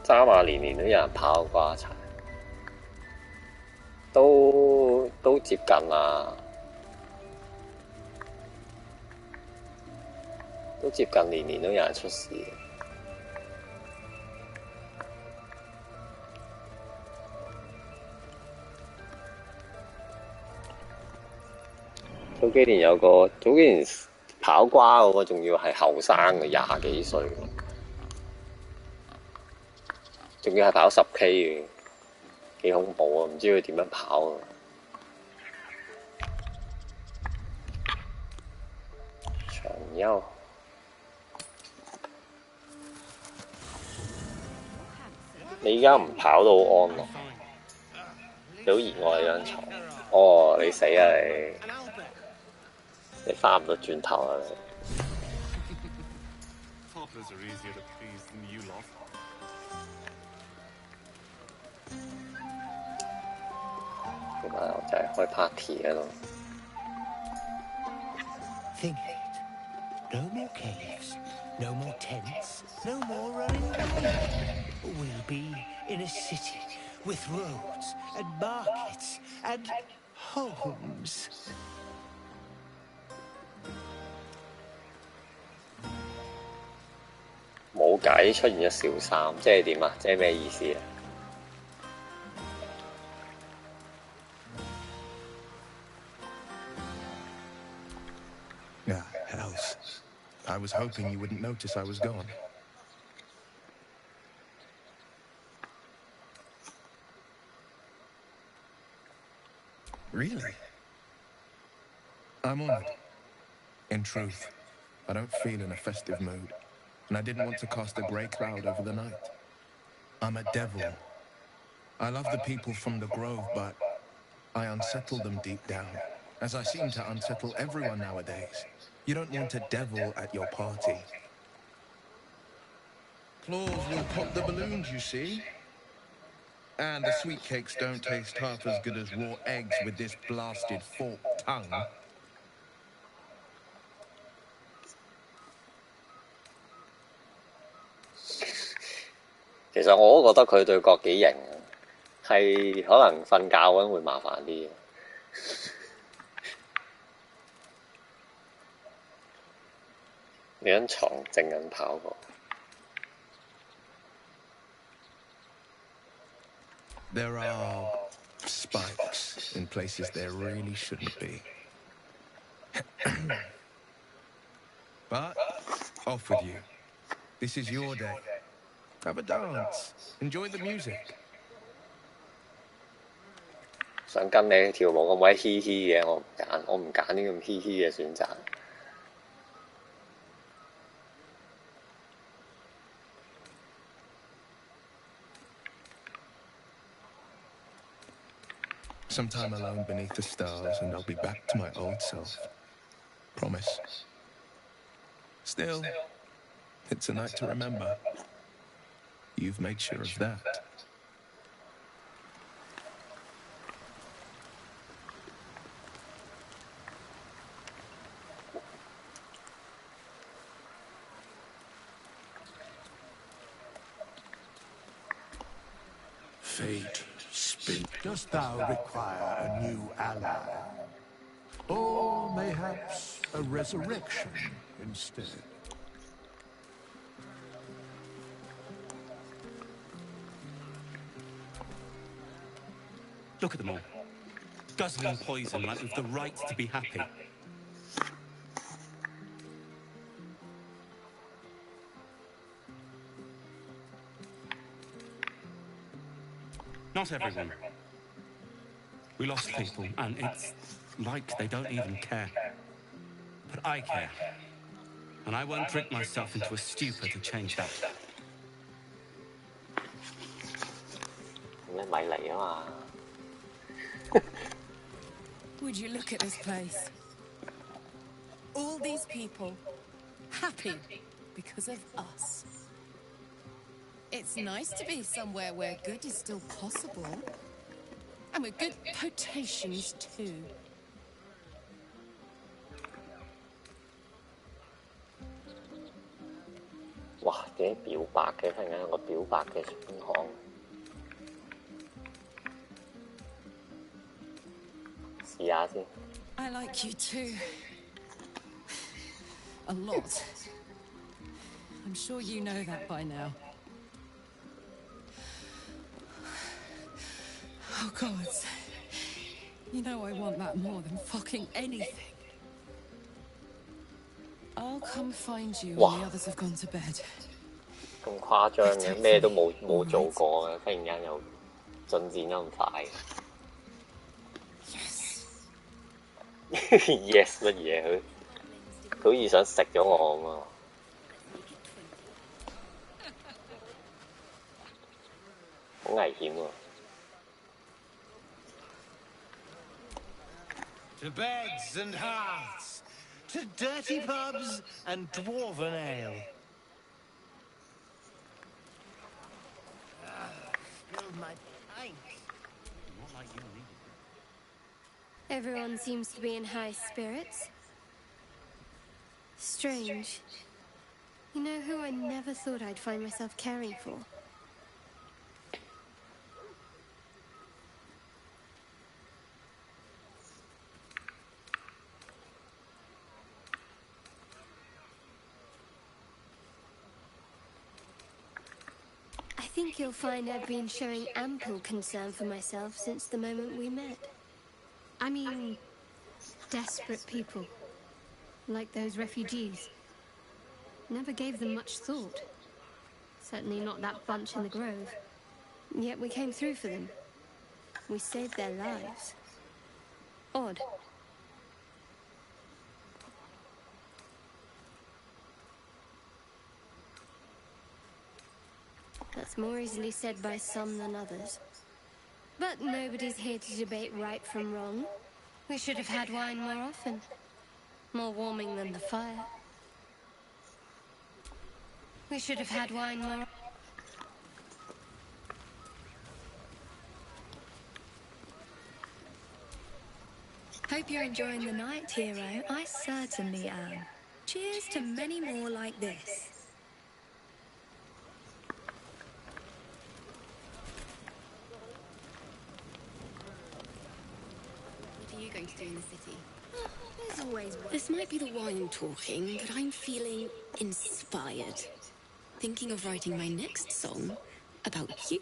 渣馬年年都有人跑瓜柴，都接近啦，都接近年年都有人出事。早幾年跑瓜嗰個仲要係後生嘅，20幾歲。仲要係跑10K 嘅，幾恐怖啊！唔知佢點樣跑啊！長休，你而家唔跑到安樂，你好熱愛張床。哦，你死啊你翻唔到轉頭啊你！我就係開 party 喺度。Think it. No more caves, no more tents, no more running away. We'll be in a city with roads and markets and homes. 冇計出現咗小三，即係點啊？即係咩意思啊？I was hoping you wouldn't notice I was gone. Really? I'm honored. In truth, I don't feel in a festive mood, and I didn't want to cast a grey cloud over the night. I'm a devil. I love the people from the Grove, but I unsettle them deep down, as I seem to unsettle everyone nowadays. You don't want a devil at your party. Claws will pop the balloons, you see. And the sweet cakes don't taste half as good as raw eggs with this blasted forked tongue. 其實我都覺得佢對角幾型，係可能瞓覺嗰陣會麻煩啲。你張床正緊跑過。There are spikes in places there really shouldn't be. But off with you. This is your day. Have a dance. Enjoy the music. 想跟你跳舞咁鬼嘻嘻嘅，我唔揀呢咁嘻嘻嘅選擇。Some time alone beneath the stars, and I'll be back to my old self. Promise. Still, it's a night to remember. You've made sure of that. fate spin. Dost thou require a new ally? Or mayhaps a resurrection instead? Look at them all. Guzzling poison like we've the right to be happy. Not everyone. We lost people, and it's like they don't even care. But I care. And I won't drink myself into a stupor to change that. 咩咪嚟啊嘛 Would you look at this place? All these people happy because of us. It's nice to be somewhere where good is still possible. And with good potations too.哇！點解表白嘅？忽然間有個表白嘅選項，試下先。I like you too. A lot. I'm sure you know that by now. Oh, God. You know I want that more than fucking anything. I'll come find you when the others have gone to bed. 咁誇張嘅，咩都冇做過嘅，忽然間又進展得咁快。Yes 乜嘢？佢好似想食咗我咁啊！好危險喎！ To beds and hearths, to dirty pubs and dwarven ale. Spilled my pint. Not like you needed it. Everyone seems to be in high spirits. Strange. You know who I never thought I'd find myself caring for? I think you'll find I've been showing ample concern for myself since the moment we met. I mean, desperate people, like those refugees. Never gave them much thought. Certainly not that bunch in the grove. Yet we came through for them. We saved their lives. Odd. That's more easily said by some than others. But nobody's here to debate right from wrong. We should have had wine more often. More warming than the fire. We should have had wine more. Hope you're enjoying the night, hero. I certainly am. Cheers to many more like this. What are you going to do in the city? There's always one. This might be the wine talking, but I'm feeling inspired. Thinking of writing my next song about you.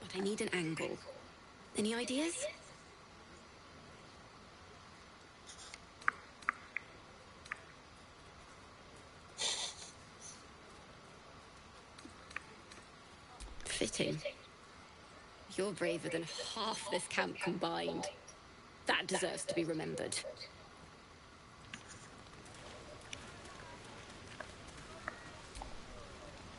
But I need an angle. Any ideas? Fitting. You're braver than half this camp combined. That deserves to be remembered.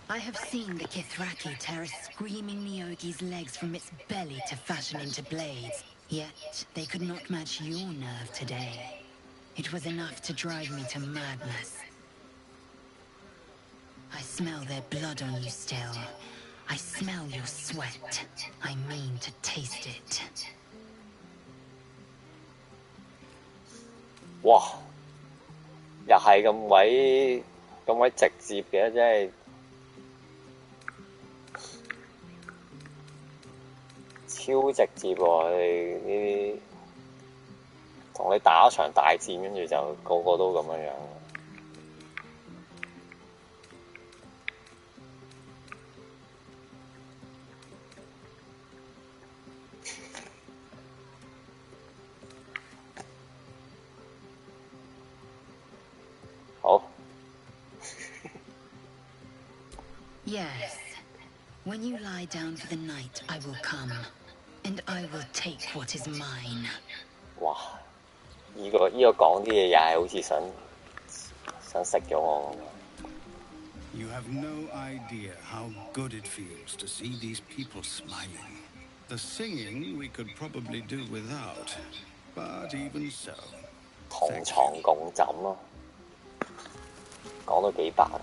I have seen the Kithraki tear a screaming Neogi's legs from its belly to fashion into blades. Yet, they could not match your nerve today. It was enough to drive me to madness. I smell their blood on you still. I smell your sweat. I mean to taste it. 哇！又係咁鬼直接嘅，真係〜超直接喎！佢哋呢啲同你打一場大戰，跟住就個個都咁樣。好。Yes. When you lie down for the night, I will come, and I will take what is mine. 哇！呢個講啲嘢又係好似想食咗我咁。You have no idea how good it feels to see these people smiling. The singing we could probably do without, but even so. 同床共枕咯，講到幾白啊！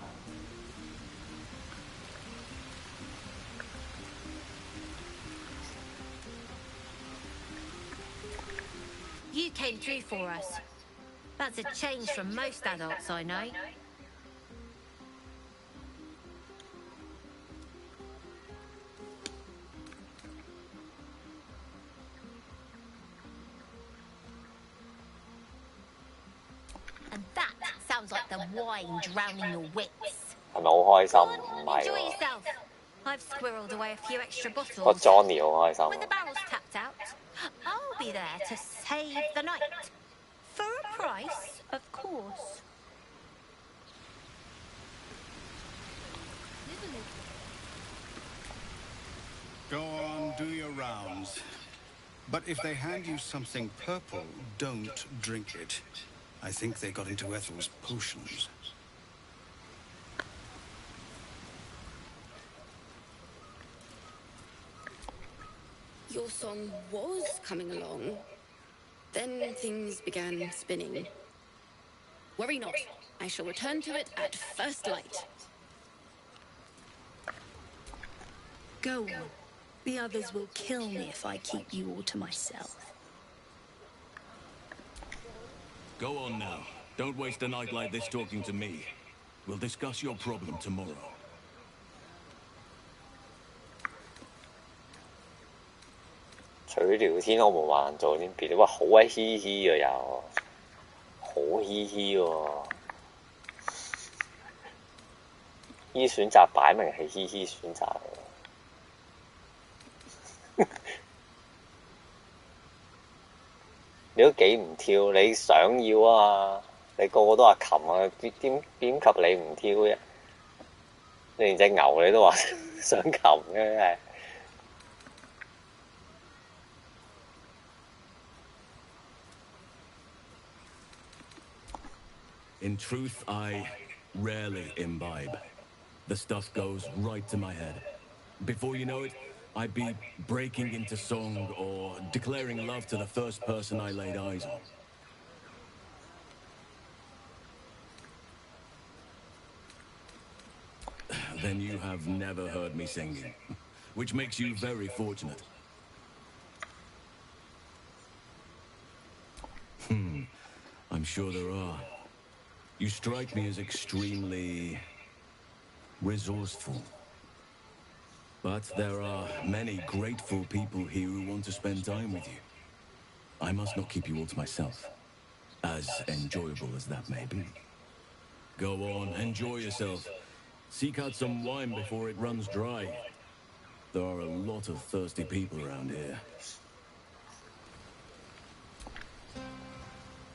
You came through for us. That's a change from most adults I know. And that sounds like the wine drowning your wits. 係咪好開心？唔係 Enjoy 喎。 yourself. I've squirreled away a few extra bottles. 個 Johnny 好開心。 When the barrel's tapped out, I'll be there to save the night. For a price, of course. Go on, do your rounds. But if they hand you something purple, don't drink it. I think they got into Ethel's potions. Your song was coming along. Then things began spinning. Worry not. I shall return to it at first light. Go on. The others will kill me if I keep you all to myself. Go on now. Don't waste a night like this talking to me. We'll discuss your problem tomorrow. 除咗聊天，我冇話做啲別啲，哇，好鬼嘻嘻嘅又，好嘻嘻喎！呢啲選擇擺明係嘻嘻選擇嚟。你都幾唔跳，你想要啊？你個個都話擒啊，點及你唔跳啫？你連隻牛你都話想擒嘅，真係。 In truth, I rarely imbibe. The stuff goes right to my head. Before you know it, I'd be breaking into song or declaring love to the first person I laid eyes on. Then you have never heard me singing, which makes you very fortunate. I'm sure there are. You strike me as extremely resourceful. But there are many grateful people here who want to spend time with you. I must not keep you all to myself, as enjoyable as that may be. Go on, enjoy yourself. Seek out some wine before it runs dry. There are a lot of thirsty people around here.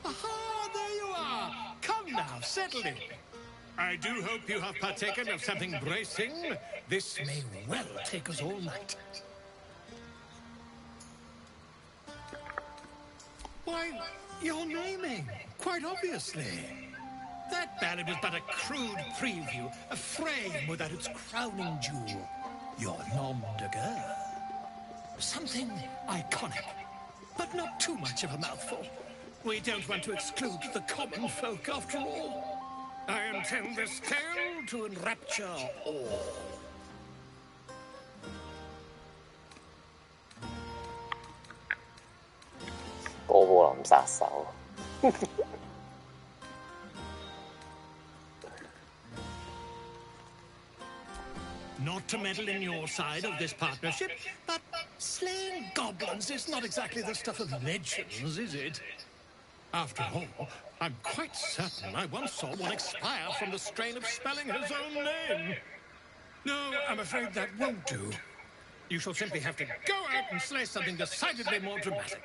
Aha, there you are! Come now, settle in. I do hope you have partaken of something bracing. This may well take us all night. Why, you're naming, quite obviously. That ballad was but a crude preview, a frame without its crowning jewel. Your nom de guerre. Something iconic, but not too much of a mouthful. We don't want to exclude the common folk, after all. I intend this tale to enrapture all. Not not to meddle in your side of this partnership, but slaying goblins is not exactly the stuff of legends, is it? After all, I'm quite certain I once saw one expire from the strain of spelling his own name. No, I'm afraid that won't do. You shall simply have to go out and slay something decidedly more dramatic.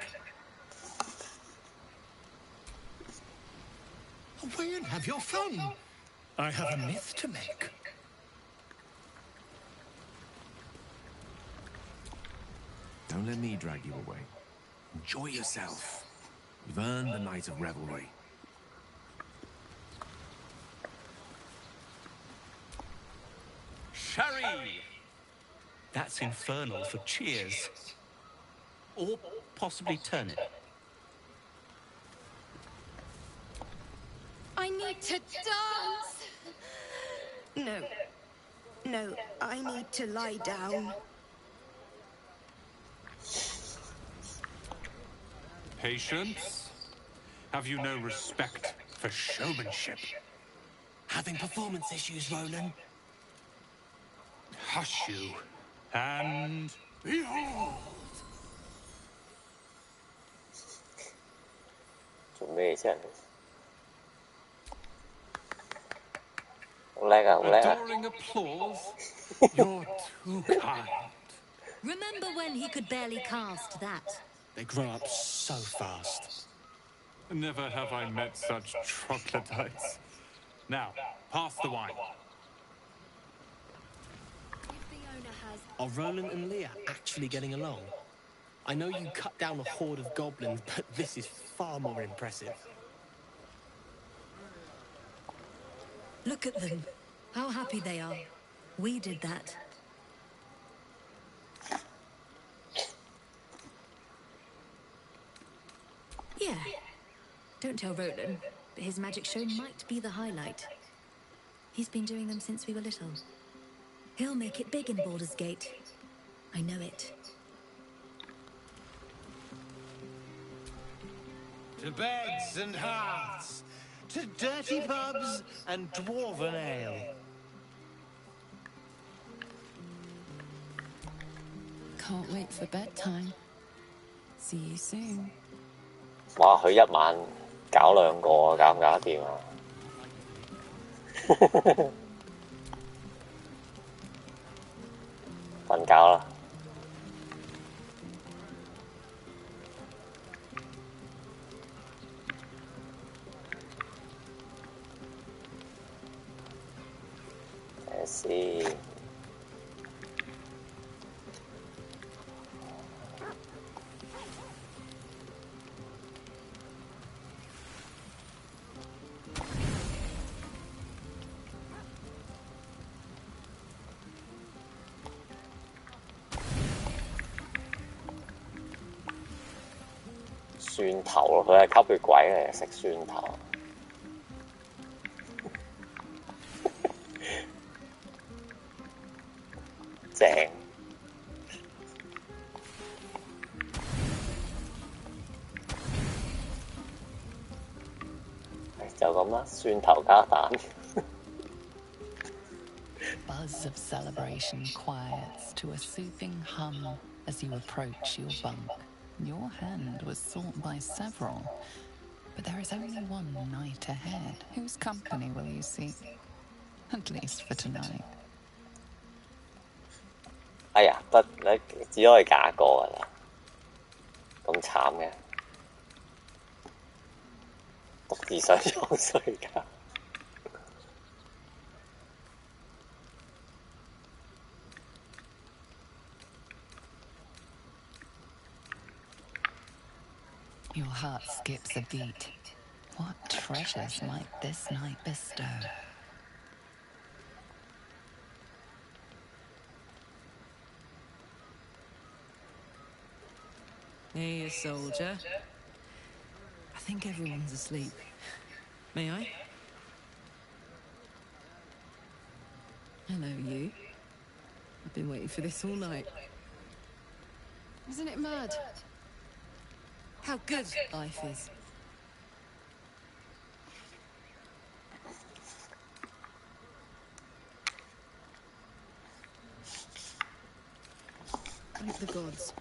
Away and have your fun. I have a myth to make. Don't let me drag you away. Enjoy yourself. You've earned the night of revelry. Sherry! That's infernal for cheers. Or possibly turnip. I need to dance! No. No, I need to lie down. Patience? Have you no respect for showmanship? Having performance issues, Roland? Hush you, and behold! 做咩啫？好叻啊！好叻啊！ Adoring applause? You're too kind. Remember when he could barely cast that? They grow up so fast. Never have I met such troglodytes. Now, pass the wine. Are Roland and Leah actually getting along? I know you cut down a horde of goblins, but this is far more impressive. Look at them. How happy they are. We did that. Yeah. Don't tell Roland, but his magic show might be the highlight. He's been doing them since we were little. He'll make it big in Baldur's Gate. I know it. To beds and hearths, to dirty pubs and dwarven ale. Can't wait for bedtime. See you soon. 哇！佢一晚搞兩個，搞唔搞得掂啊？瞓覺啦。睇下先。蒜頭咯，佢係吸血鬼嚟，食蒜頭。正。就咁啦，蒜頭加蛋。Buzz of celebration quiets to a soothing hum as you approach your bunk. Your hand was sought by several, but there is only one night ahead. Whose company will you seek? At least for tonight. 哎呀，不，你只可以揀一個㗎啦，咁慘嘅，獨自上床睡覺。Your heart skips a beat. What treasures might this night bestow? Hey, soldier. I think everyone's asleep. May I? Hello, you. I've been waiting for this all night. Isn't it mad? How good life is. Thank the gods.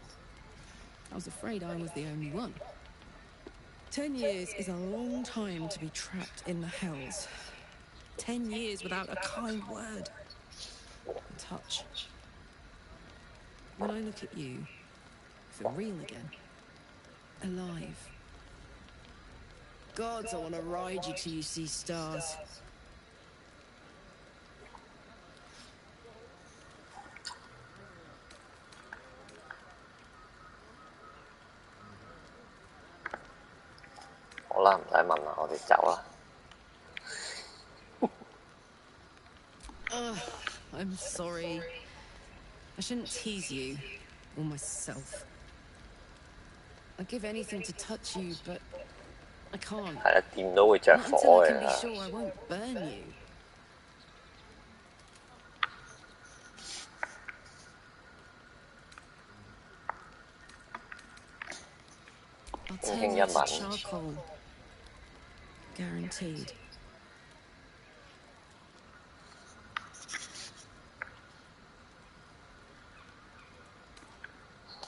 I was afraid I was the only one. 10 years is a long time to be trapped in the hells. 10 years without a kind word. A touch. When I look at you, I feel real again. Alive. Gods, I want to ride you till you see stars. 好啦，唔使問啦，我哋走啦。I'm sorry. I shouldn't tease you, or myself. I'd give anything to touch you, but I can't. 係啦，掂到會着 Not until 火 I 嘅 can be sure I won't burn you. I'll turn you to charcoal. Guaranteed.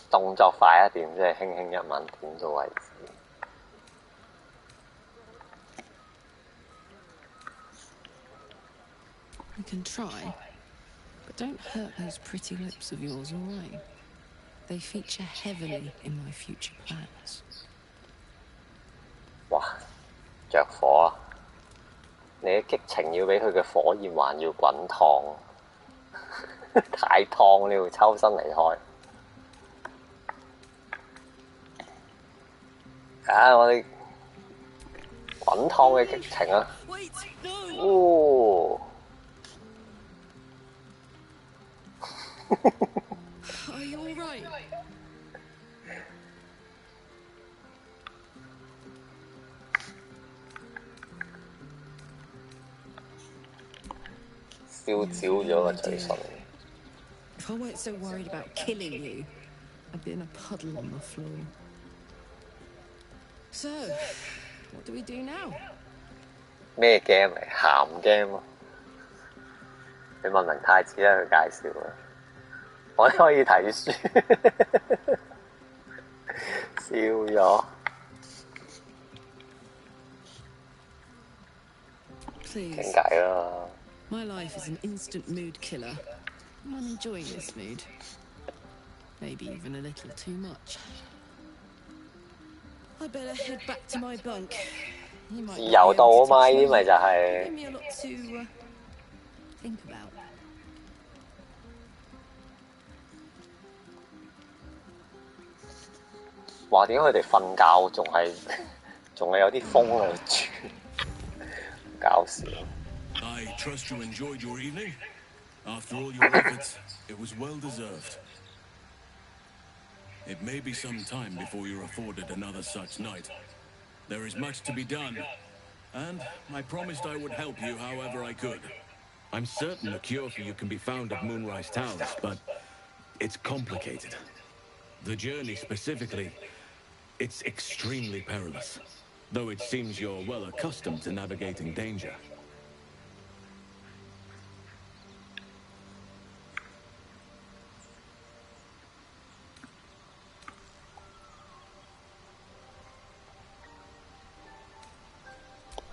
動作快一點，即係輕輕一吻點到為止。You can try, but don't hurt those pretty lips of yours, all right? They feature heavily in my future plans. 哇！着火啊！你嘅激情要比佢嘅火焰還要滾燙，太燙了，抽身離開。我哋滾燙嘅激情啊！哦 Are you all right? If I weren't so worried about killing you, I'd be in a puddle on the floor. So, what do we do now? 咩 game 嚟？鹹 game 啊！你問明太子啦，佢介紹啊，我可以睇書，笑咗。傾偈啦。My life is an instant mood killer. I'm enjoying this mood. Maybe even a little too much. I better head back to my bunk. 自由度啊嘛，呢啲咪就係。Give me a lot to think about. 話點解佢哋瞓覺仲係有啲風喺度轉，搞笑。I trust you enjoyed your evening. After all your efforts, it was well deserved. It may be some time before you're afforded another such night. There is much to be done, and I promised I would help you however I could. I'm certain a cure for you can be found at Moonrise Towers, but it's complicated. The journey specifically, it's extremely perilous, though it seems you're well accustomed to navigating danger.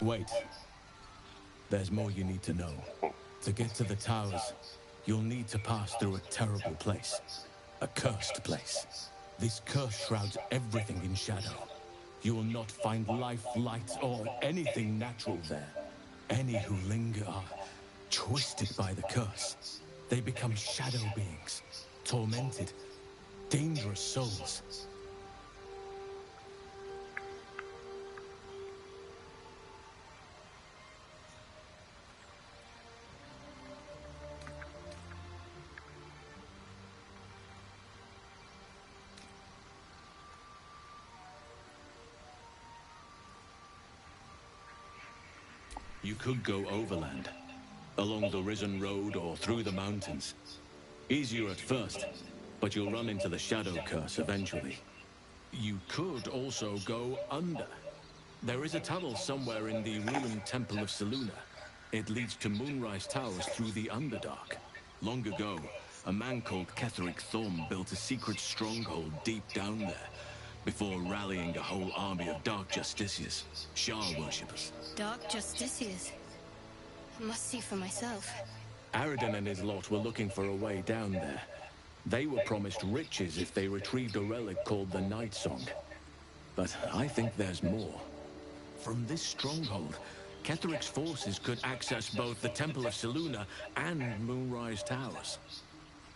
Wait. There's more you need to know. To get to the towers, you'll need to pass through a terrible place. A cursed place. This curse shrouds everything in shadow. You will not find life, light, or anything natural there. Any who linger are twisted by the curse. They become shadow beings, tormented, dangerous souls. You could go overland, along the Risen Road or through the mountains. Easier at first, but you'll run into the Shadow Curse eventually. You could also go under. There is a tunnel somewhere in the ruined Temple of Seluna. It leads to Moonrise Towers through the Underdark. Long ago, a man called Ketheric Thorm built a secret stronghold deep down there, before rallying a whole army of Dark Justiciars, Shah worshippers. Dark Justiciars? I must see for myself. Aradin and his lot were looking for a way down there. They were promised riches if they retrieved a relic called the Night Song. But I think there's more. From this stronghold, Ketheric's forces could access both the Temple of Selûne and Moonrise Towers.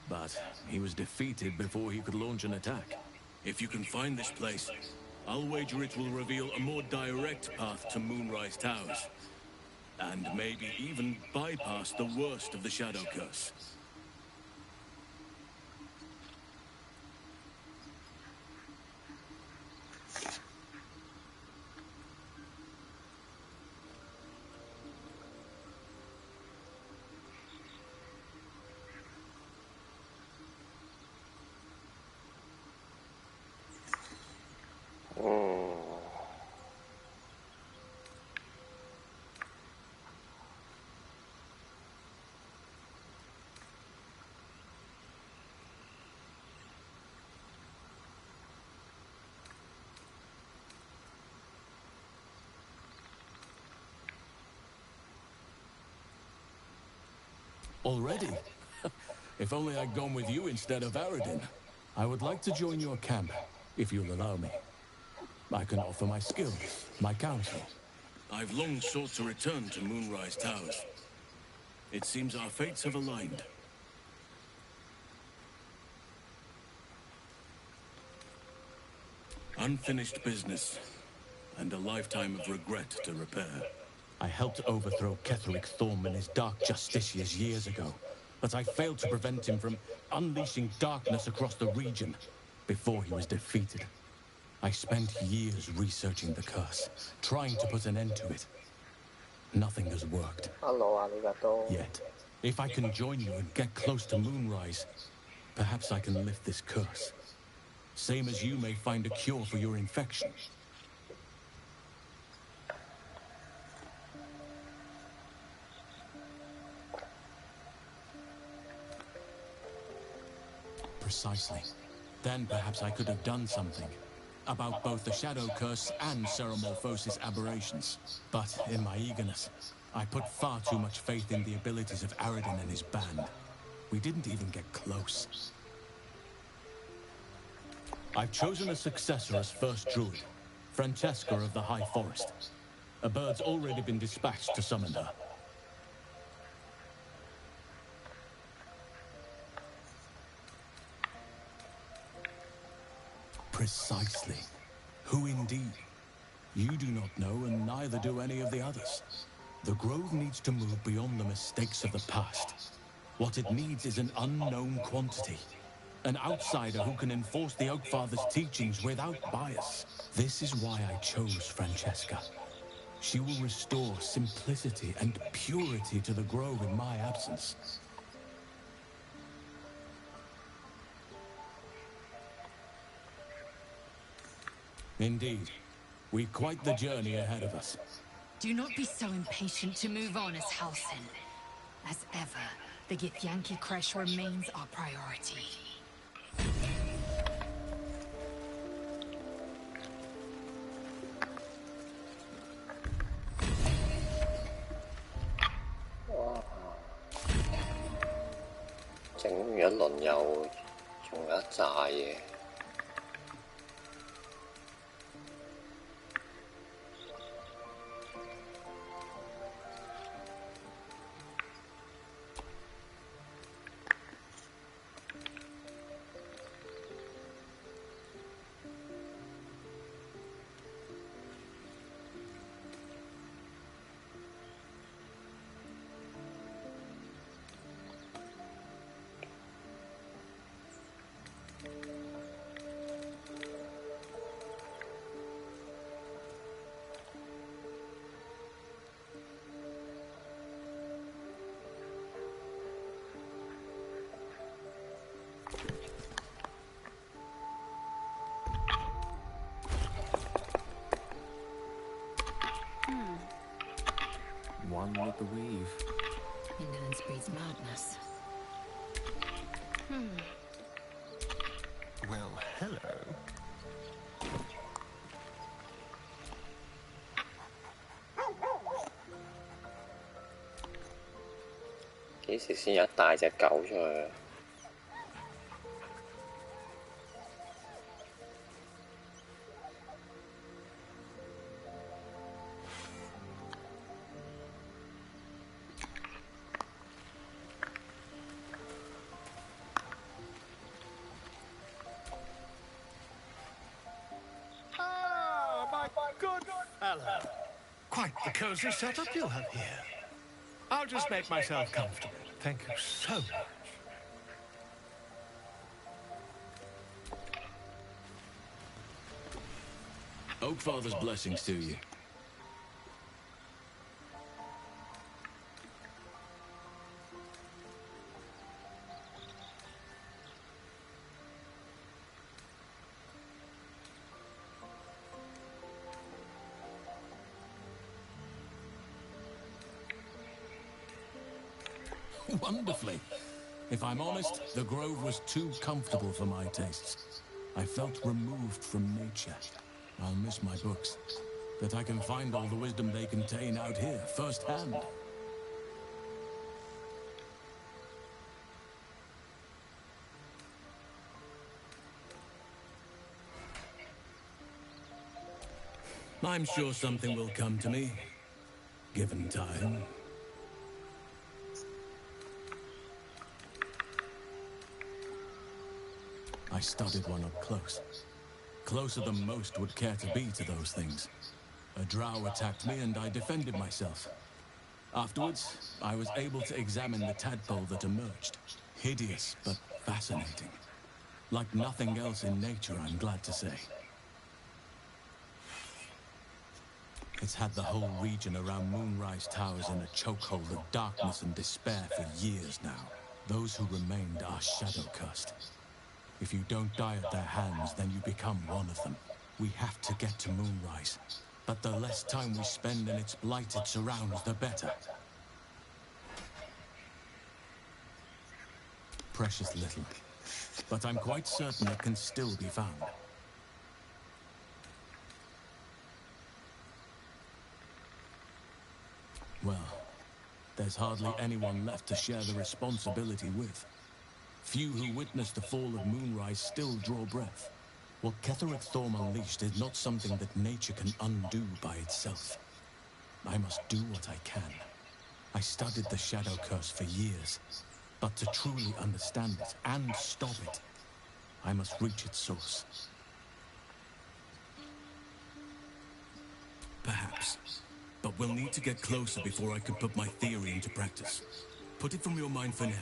But he was defeated before he could launch an attack. If you can find this place, I'll wager it will reveal a more direct path to Moonrise Towers. And maybe even bypass the worst of the Shadow Curse. Already? If only I'd gone with you instead of Aradin. I would like to join your camp, if you'll allow me. I can offer my skills, my counsel. I've long sought to return to Moonrise Towers. It seems our fates have aligned. Unfinished business, and a lifetime of regret to repair. I helped overthrow Ketheric Thorm and his Dark Justiciars years ago, but I failed to prevent him from unleashing darkness across the region before he was defeated. I spent years researching the curse, trying to put an end to it. Nothing has worked. Yet, if I can join you and get close to Moonrise, perhaps I can lift this curse. Same as you may find a cure for your infection. Precisely. Then perhaps I could have done something about both the Shadow Curse and Ceremorphosis aberrations. But in my eagerness, I put far too much faith in the abilities of Aradin and his band. We didn't even get close. I've chosen a successor as first druid, Francesca of the High Forest. A bird's already been dispatched to summon her. Precisely. Who indeed? You do not know, and neither do any of the others. The Grove needs to move beyond the mistakes of the past. What it needs is an unknown quantity. An outsider who can enforce the Oakfather's teachings without bias. This is why I chose Francesca. She will restore simplicity and purity to the Grove in my absence. Indeed. We've quite the journey ahead of us. Do not be so impatient to move on as Halsin. As ever, the Githyanki Kresh remains our priority.整完一輪又仲有一紮嘢。One with the weave. Indolence breeds madness. Well, hello. 幾時先有帶隻狗出去？ Quite the cozy setup you have here. I'll just make myself comfortable. Thank you so much. Oakfather's blessings to you. Wonderfully. If I'm honest, the grove was too comfortable for my tastes. I felt removed from nature. I'll miss my books. That I can find all the wisdom they contain out here, firsthand. I'm sure something will come to me, given time. I studied one up close. Closer than most would care to be to those things. A drow attacked me and I defended myself. Afterwards, I was able to examine the tadpole that emerged. Hideous, but fascinating. Like nothing else in nature, I'm glad to say. It's had the whole region around Moonrise Towers in a chokehold of darkness and despair for years now. Those who remained are shadow-cursed. If you don't die at their hands, then you become one of them. We have to get to Moonrise. But the less time we spend in its blighted surrounds, the better. Precious little. But I'm quite certain it can still be found. Well, there's hardly anyone left to share the responsibility with. Few who witnessed the fall of Moonrise still draw breath. What Ketheric Thorm unleashed is not something that nature can undo by itself. I must do what I can. I studied the Shadow Curse for years, but to truly understand it and stop it, I must reach its source. Perhaps, but we'll need to get closer before I can put my theory into practice. Put it from your mind for now.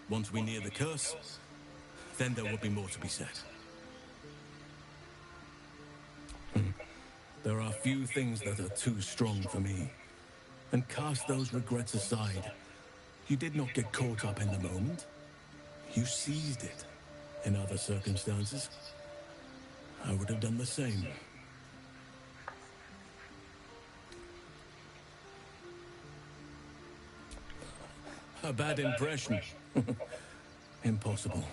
Once we near the curse, then there will be more to be said. There are few things that are too strong for me. And cast those regrets aside. You did not get caught up in the moment. You seized it. In other circumstances, I would have done the same. A bad impression. Impossible.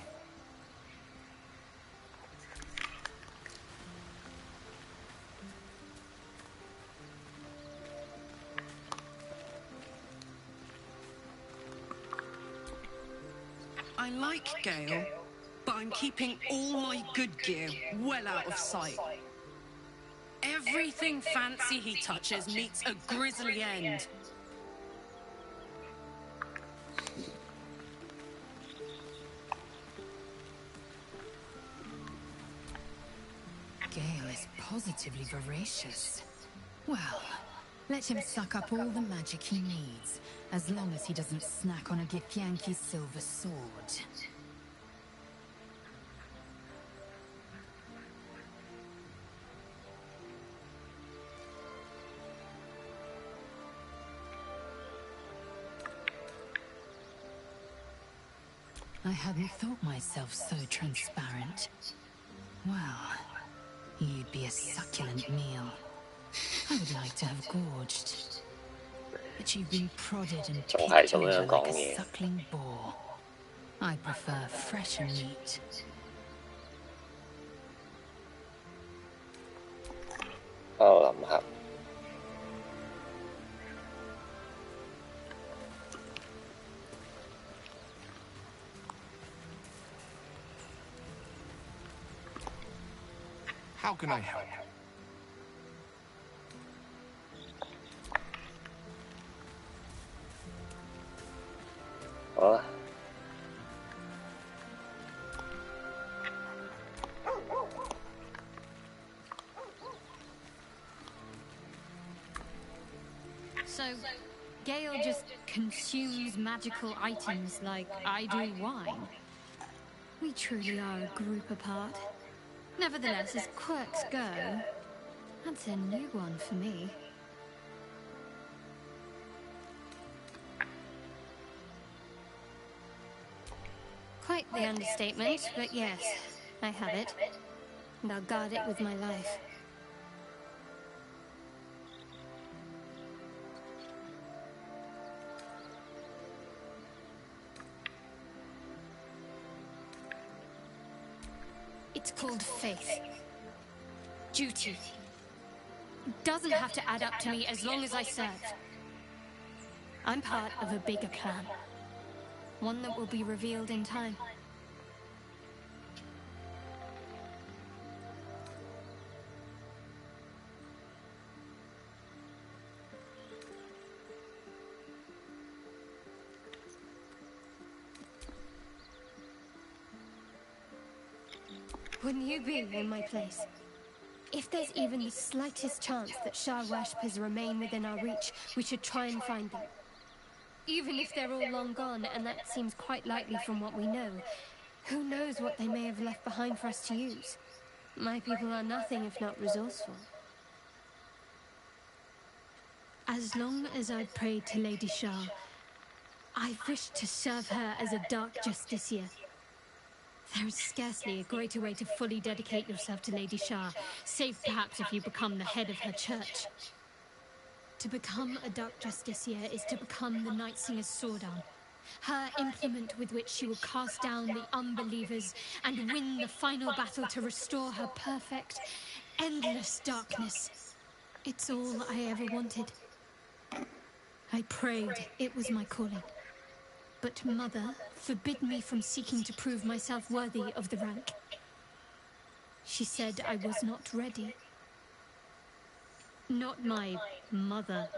I like Gale, but I'm keeping all my good gear well out of sight. Everything fancy he touches meets a grisly end. Gale is positively voracious. Well, let him suck up all the magic he needs, as long as he doesn't snack on a Githyanki's silver sword. I hadn't thought myself so transparent. Well, you'd be a succulent meal. I would like to have gorged. But you've been prodded and picked over like a suckling boar. I prefer fresher meat. Oh, 諗下。How can I help? Hả? So, Gale just consumes magical items like I do wine. We truly are a group apart. Nevertheless, as quirks go, that's a new one for me. Quite the understatement, but yes, I have it. And I'll guard it with my life. It's called faith. Duty. It doesn't have to add up to me as long as I serve. I'm part of a bigger plan. One that will be revealed in time. Wouldn't you be in my place? If there's even the slightest chance that Shah-Washpas remain within our reach, we should try and find them. Even if they're all long gone, and that seems quite likely from what we know, who knows what they may have left behind for us to use? My people are nothing if not resourceful. As long as I've prayed to Lady Shah, I've wished to serve her as a dark justiciar. There is scarcely a greater way to fully dedicate yourself to Lady Shah, save perhaps if you become the head of her church. To become a dark justiciar is to become the Night Singer's sword arm, her implement with which she will cast down the unbelievers and win the final battle to restore her perfect, endless darkness. It's all I ever wanted. I prayed it was my calling. But Mother forbid me from seeking to prove myself worthy of the rank. She said I was not ready. Not my mother,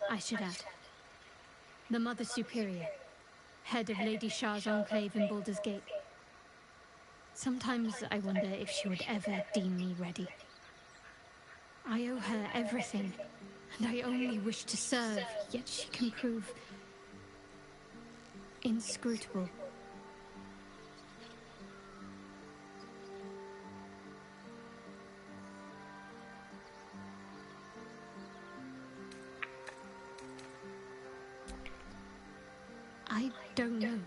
I should add. The Mother Superior, head of Lady Shah's enclave in Baldur's Gate. Sometimes I wonder if she would ever deem me ready. I owe her everything, and I only wish to serve, yet she can prove inscrutable. I don't know.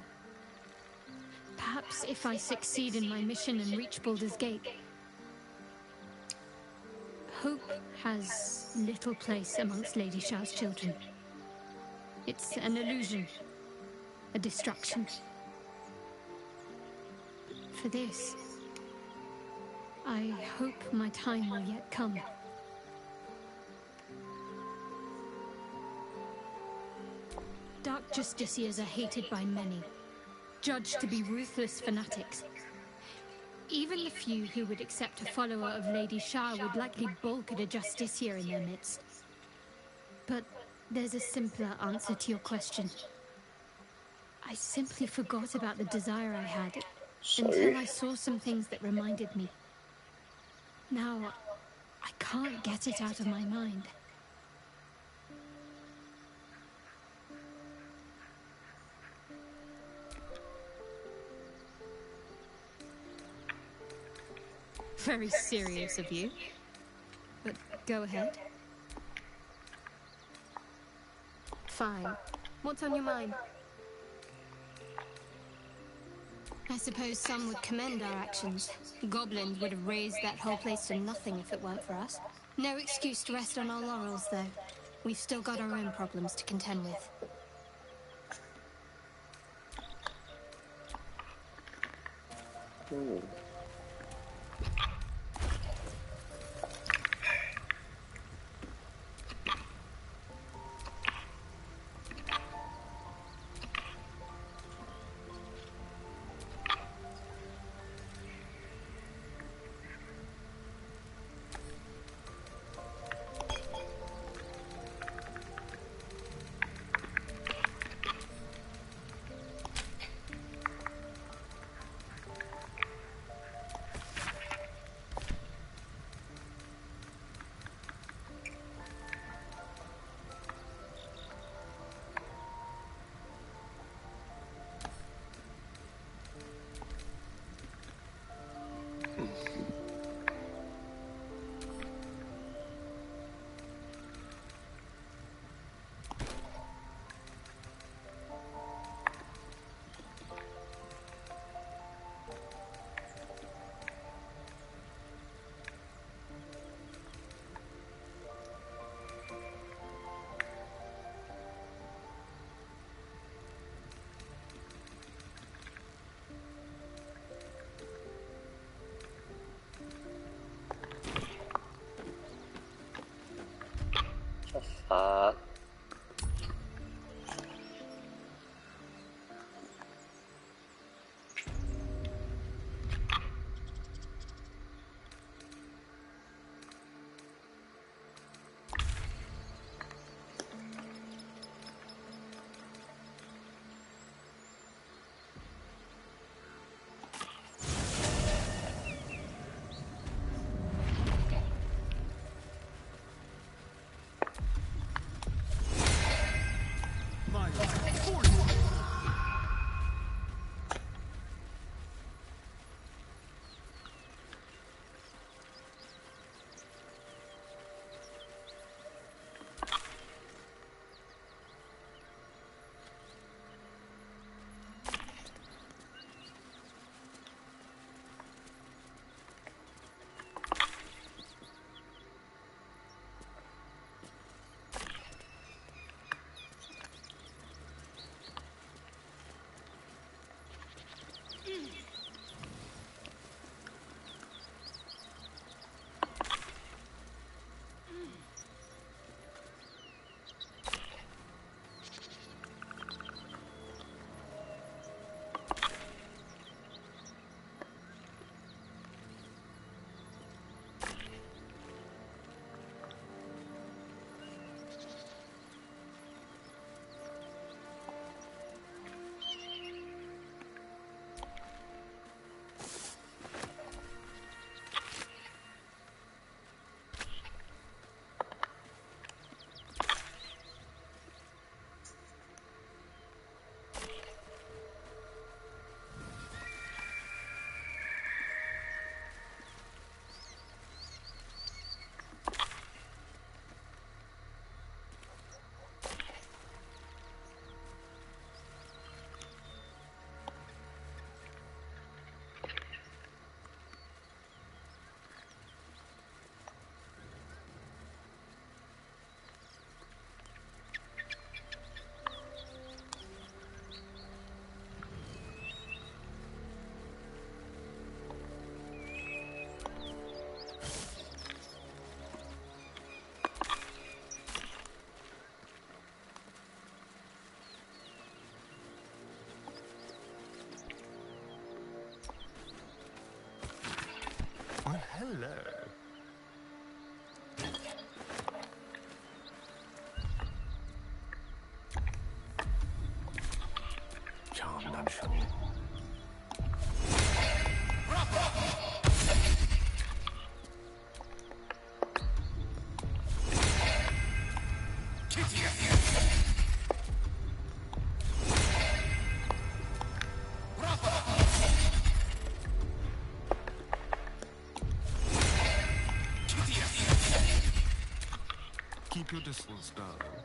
Perhaps if I succeed in my mission and reach Baldur's Gate. Hope has little place amongst Lady Shah's children. It's an illusion, a distraction. For this, I hope my time will yet come. Dark justiciars are hated by many, judged to be ruthless fanatics. Even the few who would accept a follower of Lady Shah would likely balk at a justiciar in their midst. But there's a simpler answer to your question. I simply forgot about the desire I had until I saw some things that reminded me. Now, I can't get it out of my mind. Very serious of you. But go ahead. Fine. What's on your mind? I suppose some would commend our actions. Goblins would have razed that whole place to nothing if it weren't for us. No excuse to rest on our laurels, though. We've still got our own problems to contend with. 發Hello. Charmed, I'm sure. Keep your distance, darling.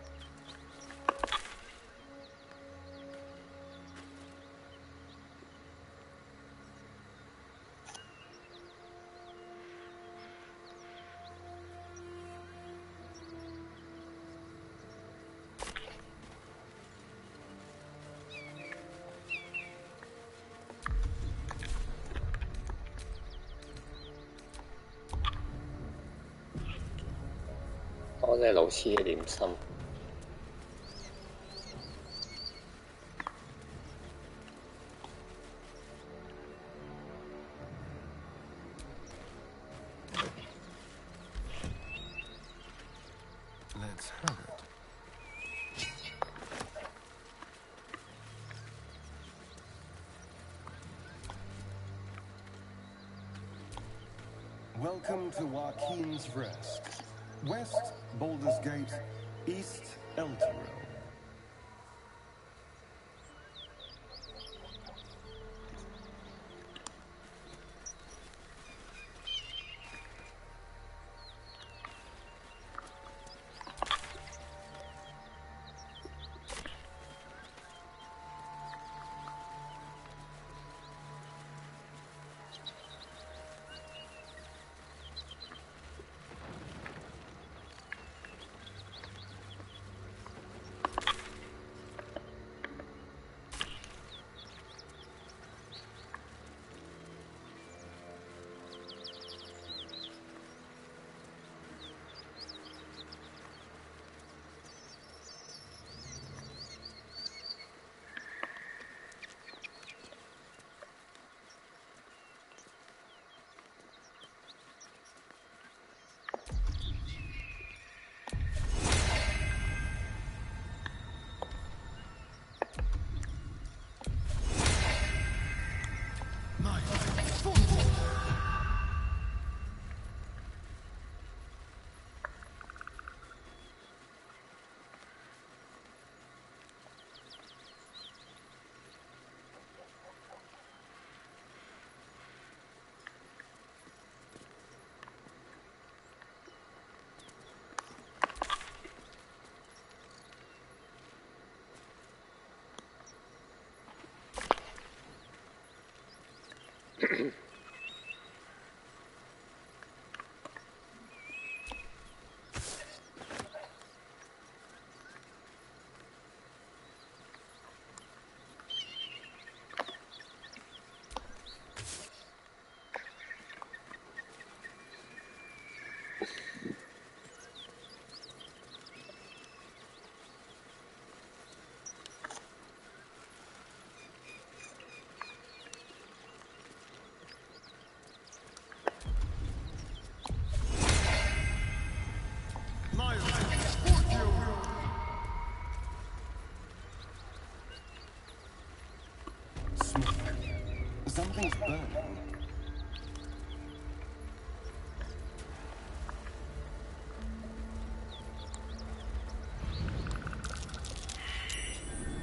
我哋老師嘅點心。Let's have it. Welcome to Joaquin's Rest. West, Baldur's Gate. East, Elturel. Smoke. Something's burning.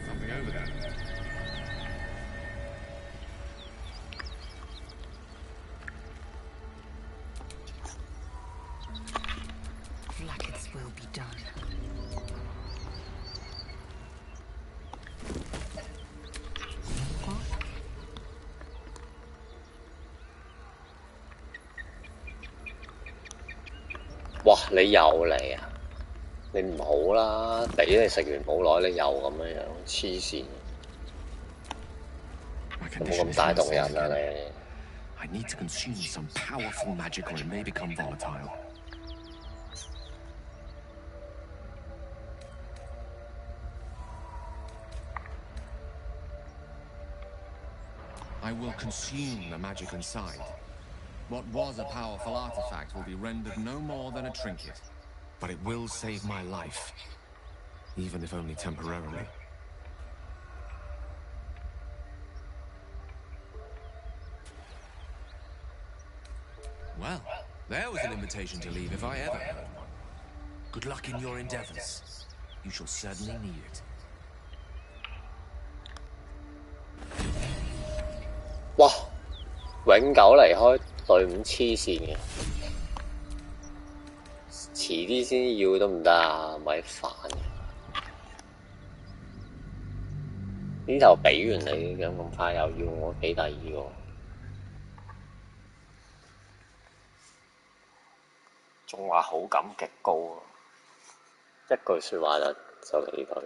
Something over there. Blackets will be done.哇！你又嚟啊！你唔好啦，俾你食完冇耐，你又咁樣，黐線！有冇咁大動人啊你？ I need to consume some powerful magic or it may become volatile. I will consume the magic inside. What was a powerful artifact will be rendered no more than a trinket. But it will save my life, even if only temporarily. Well, there was an invitation to leave if I ever heard one. Good luck in your endeavors. You shall certainly need it. 哇！永久離開隊伍黐線嘅，遲啲先要都唔得啊！咪煩嘅，呢頭俾完你咁快又要我俾第二個，仲話好感極高啊！一句説話就離隊。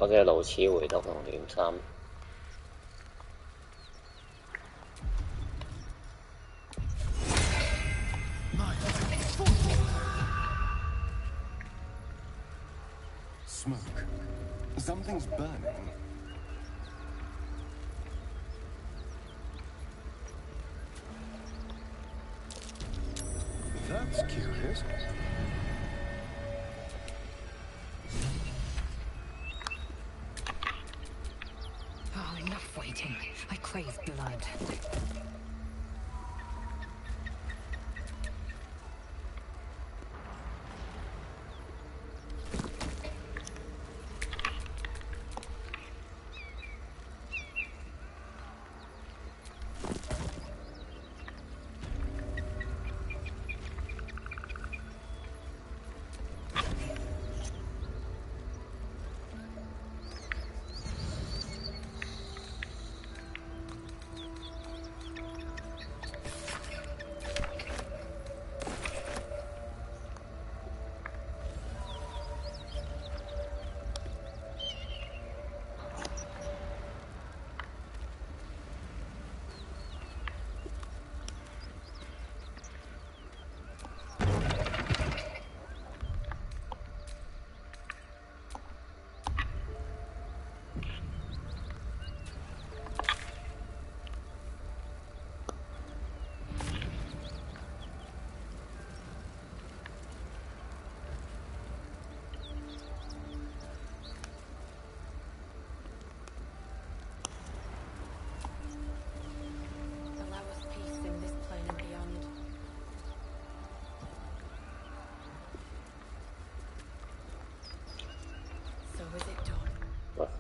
多謝路痴回讀同點心。Smoke. Something's burning. That's curious. Oh, enough waiting. I crave blood.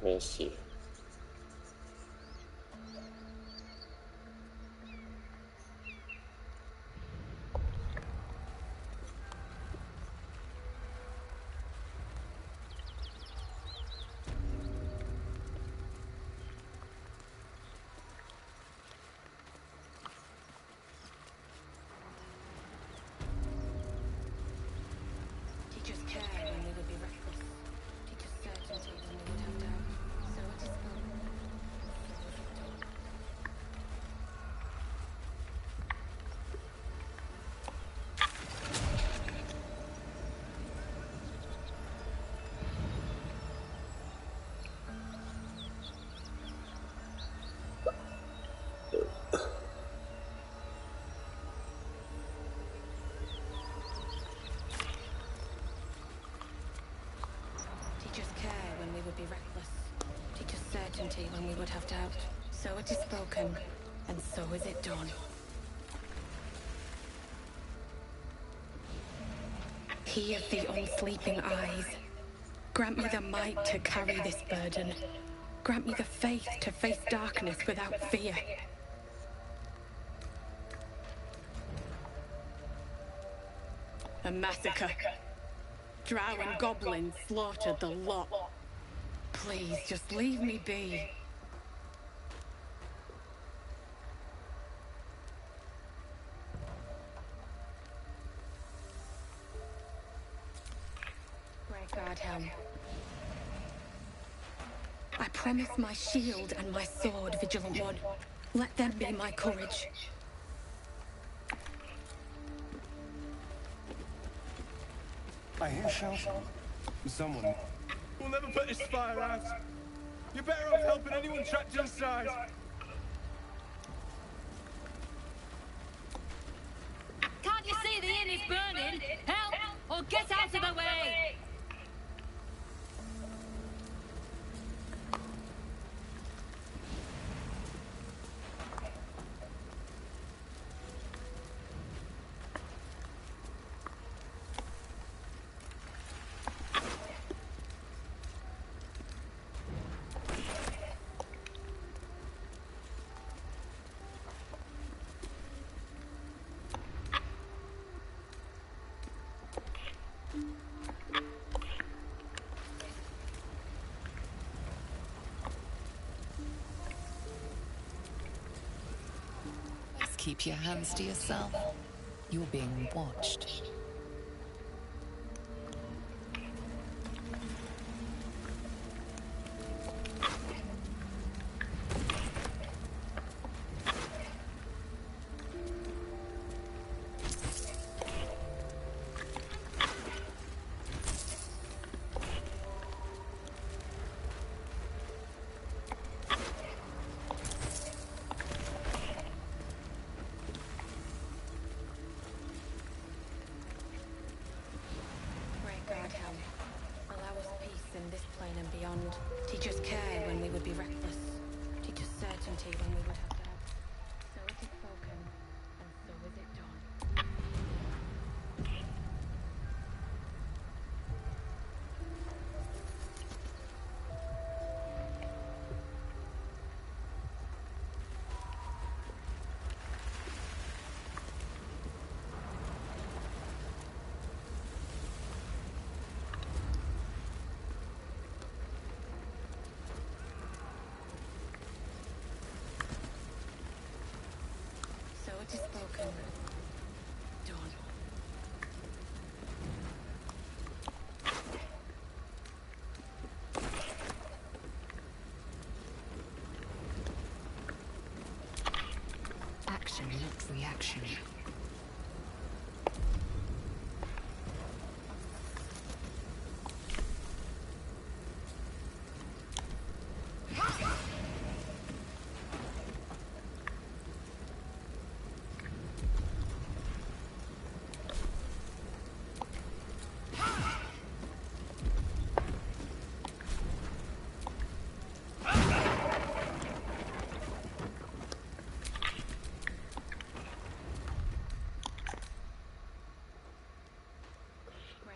咩事？Be reckless. Teach us certainty when we would have doubt. So it is spoken, and so is it done. He of the unsleeping eyes, grant me the might to carry this burden. Grant me the faith to face darkness without fear. A massacre. Drow and goblins slaughtered the lot. Please, just leave me be. Great God, Helm. I promise my shield and my sword, Vigilant One. Let them be my courage. I hear shouting. Someone... We'll never put this fire out. You're better off helping anyone trapped inside. Can't you see the inn is burning? Help! Or get out of the way! Keep your hands to yourself. You're being watched. certainty when we would have to have. So it is spoken, and so is it done. So it is spoken. Done. Action, not reaction.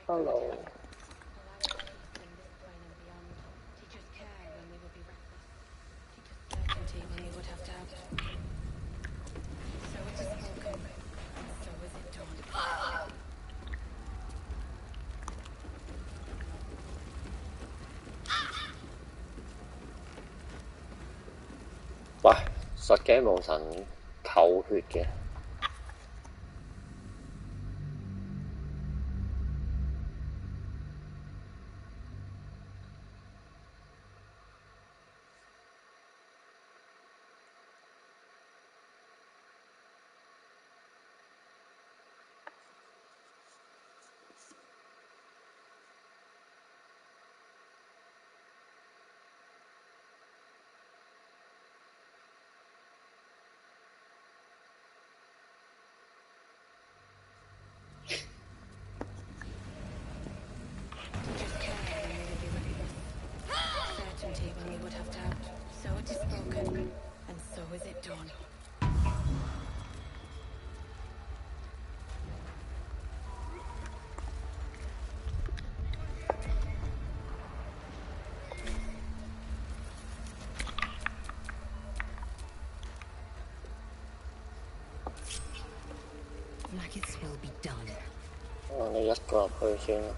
Hello. Teach us care when we would be reckless. Teach us certainty when we would have doubt. So it is spoken, and so is it done. 喂，實嘅無神扣血嘅。Certainty when we would have doubt. So it is spoken, and so is it done. Maggots will be done. 你一個入去先啦。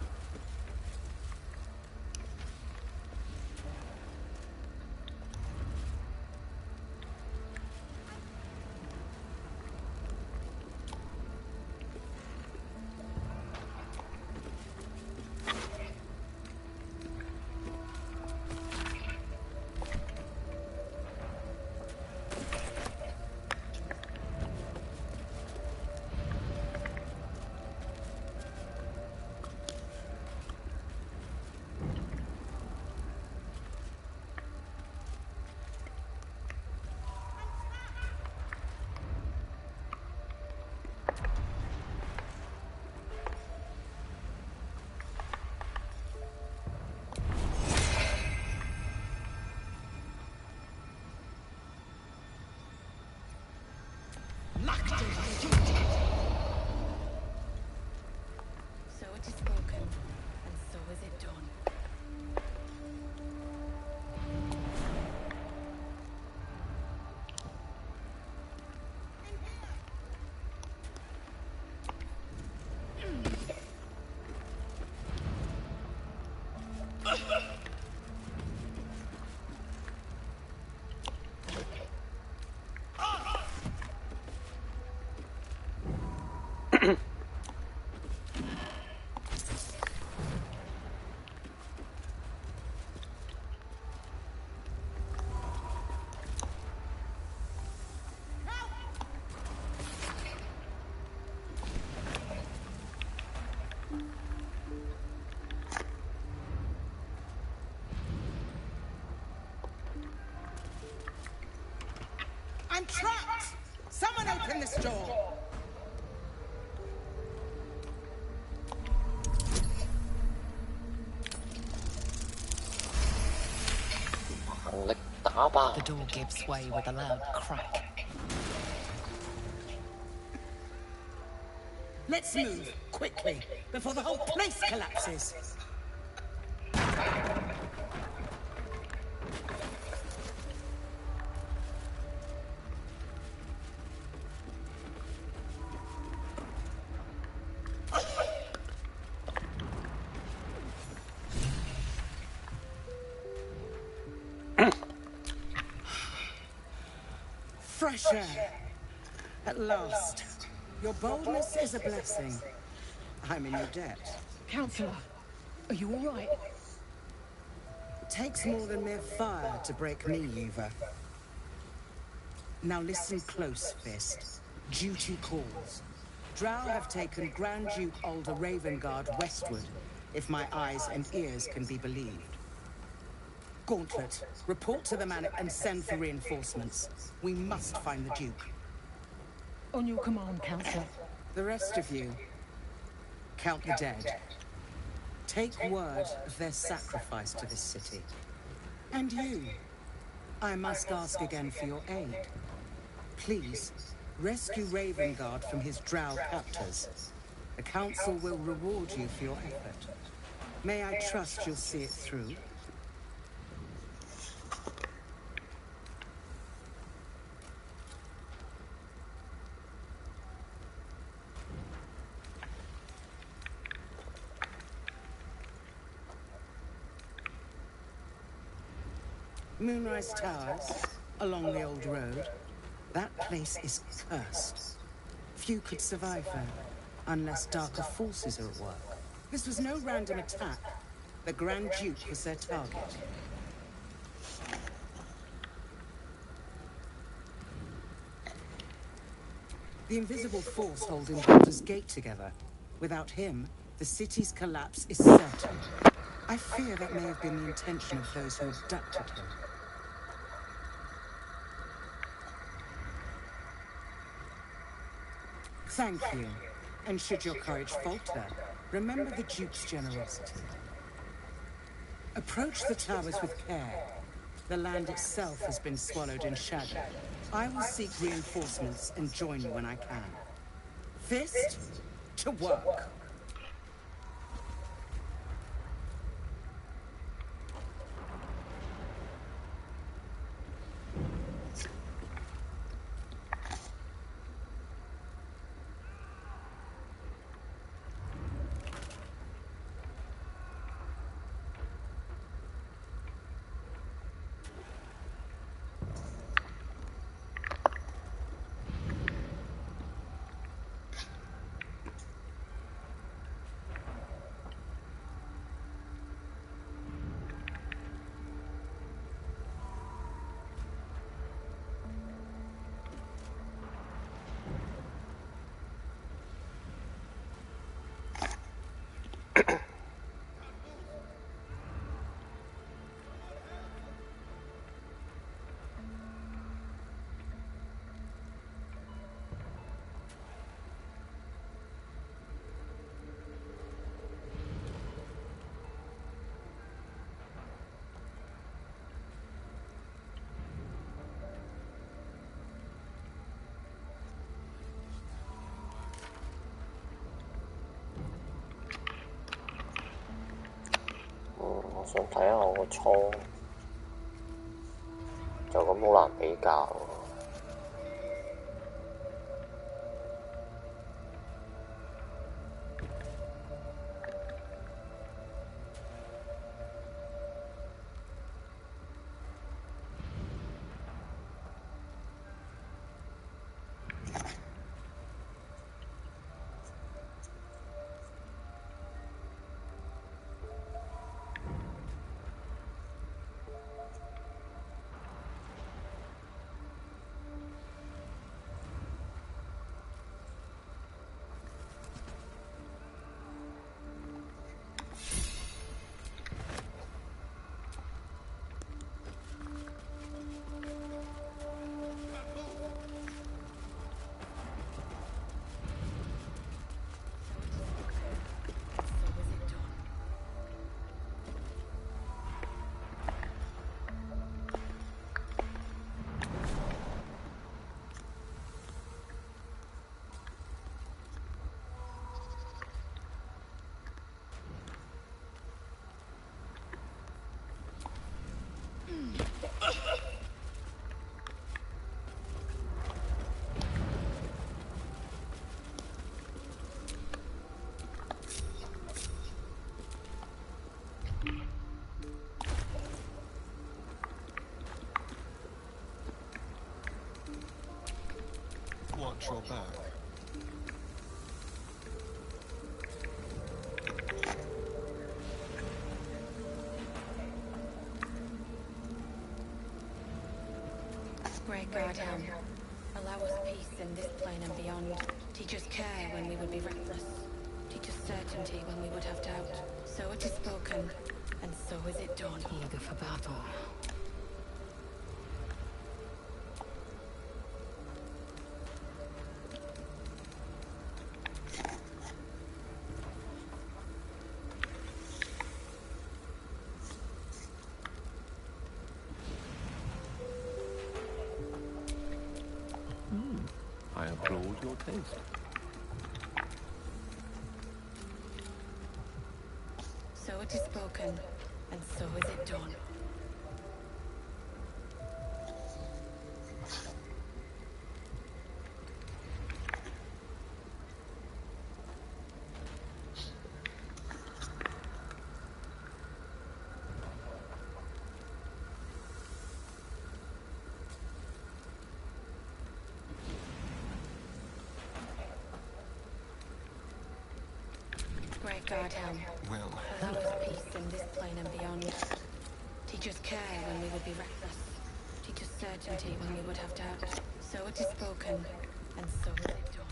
So it is spoken, and so is it done. I'm trapped! Someone open this door! 行力打 The door gives way with a loud crack. Let's move, quickly, before the whole place collapses. Fresh air. At last. Your boldness is a blessing. I'm in your debt. Counselor, are you all right? It takes more than mere fire to break me, Yuva. Now listen close, Fist. Duty calls. Drow have taken Grand Duke Alder Ravengard westward, if my eyes and ears can be believed. Gauntlet, report to the manor and send for reinforcements. We must find the Duke. On your command, Counselor. The rest of you, count the dead. Take word of their sacrifice to this city. And you, I must ask again for your aid. Please, rescue Ravengard from his drow captors. The council will reward you for your effort. May I trust you'll see it through? Moonrise Towers, along the old road. That place is cursed. Few could survive there, unless darker forces are at work. This was no random attack. The Grand Duke was their target. The invisible force holding Baldur's Gate together. Without him, the city's collapse is certain. I fear that may have been the intention of those who abducted him. Thank you. And should your courage falter, remember the Duke's generosity. Approach the towers with care. The land itself has been swallowed in shadow. I will seek reinforcements and join you when I can. Fist, to work.我想睇下我個倉，就咁好難比較喎。watch your back. Great Guardian, allow us peace in this plane and beyond. Teach us care when we would be reckless. Teach us certainty when we would have doubt. So it is spoken, and so is it done. Eager for battle. I applaud your taste. So it is spoken, and so is it done. Great Guardian, Well, allow us peace in this plane and beyond. Teach us care when we would be reckless. Teach us certainty when we would have doubt. So it is spoken, and so is it done.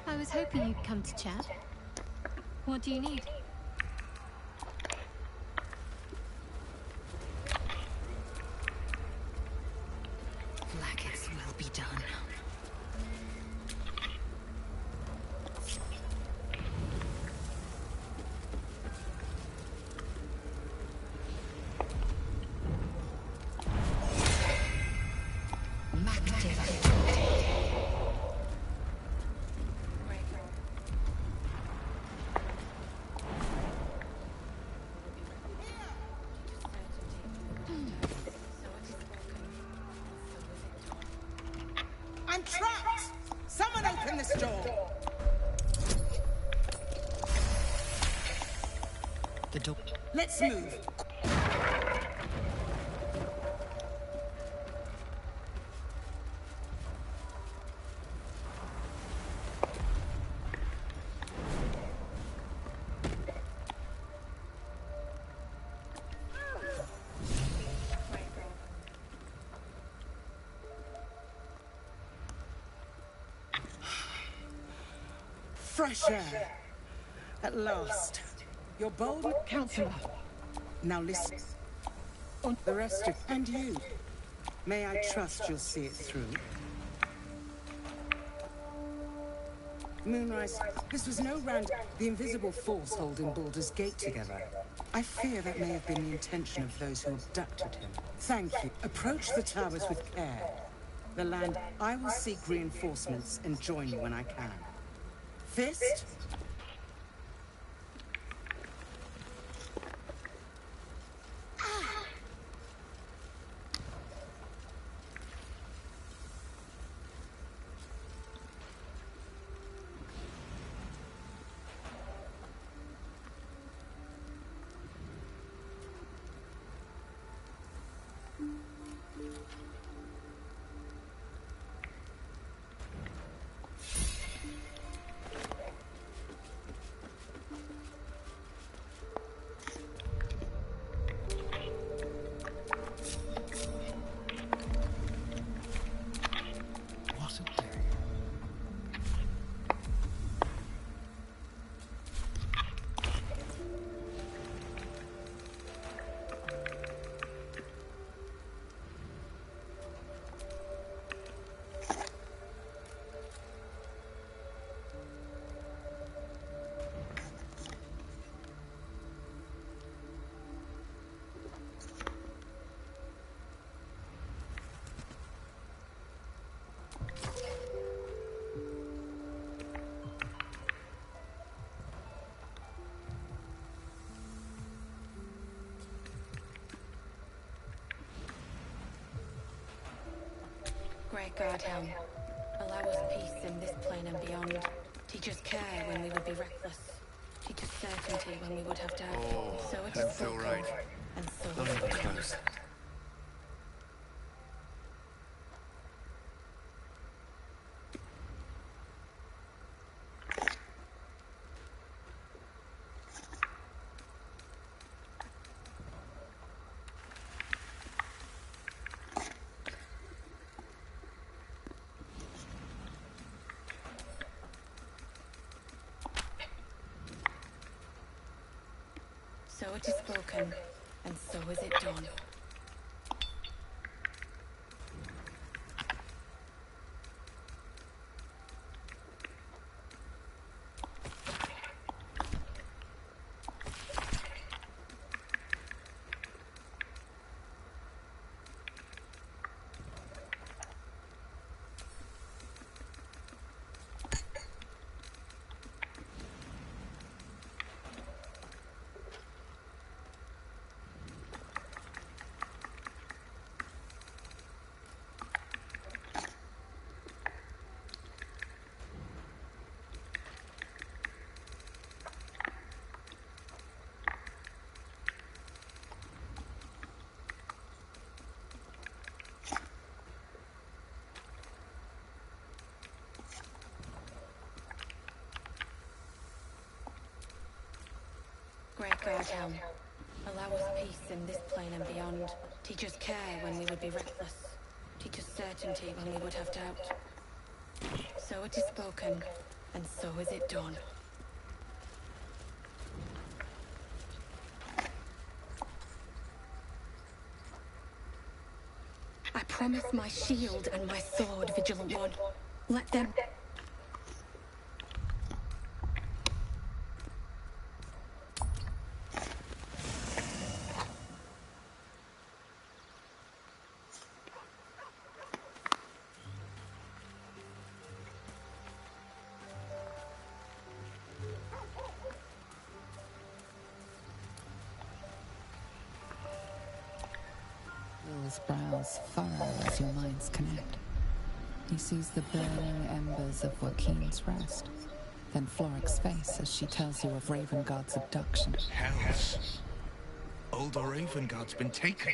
I was hoping you'd come to chat. What do you need? Blackets will be done. I'm trapped! Someone open this door! The door. Let's move. Fresh air. At last. Your bold counselor. Now listen. On the rest of... And you. May I trust you'll see it through? Moonrise, this was no random... The invisible force holding Baldur's Gate together. I fear that may have been the intention of those who abducted him. Thank you. Approach the towers with care. The land... I will seek reinforcements and join you when I can. Fist? Great Guardhelm, allow us peace in this plane and beyond. Teach us care when we would be reckless. Teach us certainty when we would have doubt. So it is Feel right. and so Not is even it. close. So it is spoken, and so is it done. Great Guardhelm, allow us peace in this plane and beyond. Teach us care when we would be reckless. Teach us certainty when we would have doubt. So it is spoken, and so is it done. I promise my shield and my sword, Vigilant One. Let them... Will's brows furrow as your minds connect. He sees the burning embers of Joaquin's rest, then Floric's face as she tells you of Ravengard's abduction. Hells. Old Ravengard's been taken.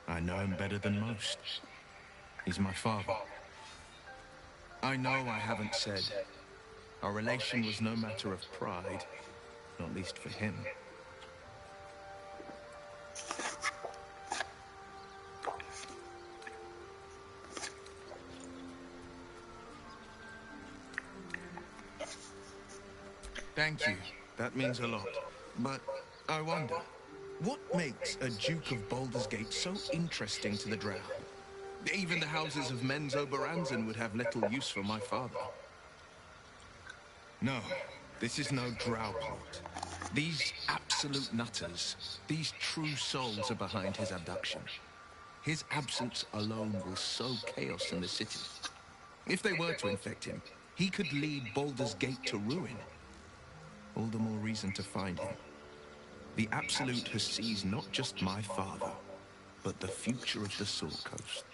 I know him better than most. He's my father. I know I haven't said. Our relation was no matter of pride, not least for him. Thank you. That means a lot. But I wonder, what makes a Duke of Baldur's Gate so interesting to the Drow? Even the houses of Menzo Baranzan would have little use for my father. No, this is no Drow plot. These absolute nutters, these true souls are behind his abduction. His absence alone will sow chaos in the city. If they were to infect him, he could lead Baldur's Gate to ruin. All the more reason to find him. The Absolute has seized not just my father, but the future of the Sword Coast.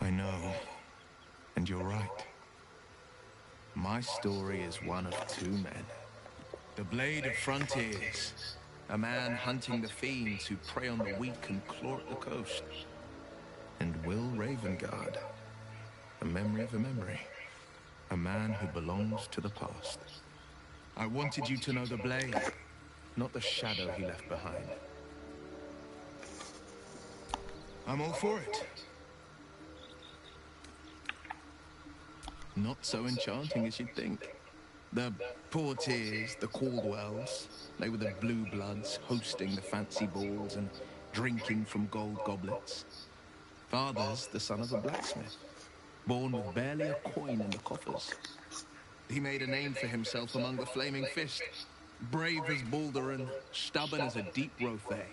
I know, and you're right. My story is one of two men. The Blade of Frontiers, a man hunting the fiends who prey on the weak and claw at the coast. And Will Ravengard, a memory of a memory. A man who belongs to the past. I wanted you to know the Blade, not the shadow he left behind. I'm all for it. Not so enchanting as you'd think. The Portiers, the Caldwells, they were the blue bloods hosting the fancy balls and drinking from gold goblets. Father's the son of a blacksmith, born with barely a coin in the coffers. He made a name for himself among the Flaming Fist. Brave as Baldur and stubborn as a deep Rothay.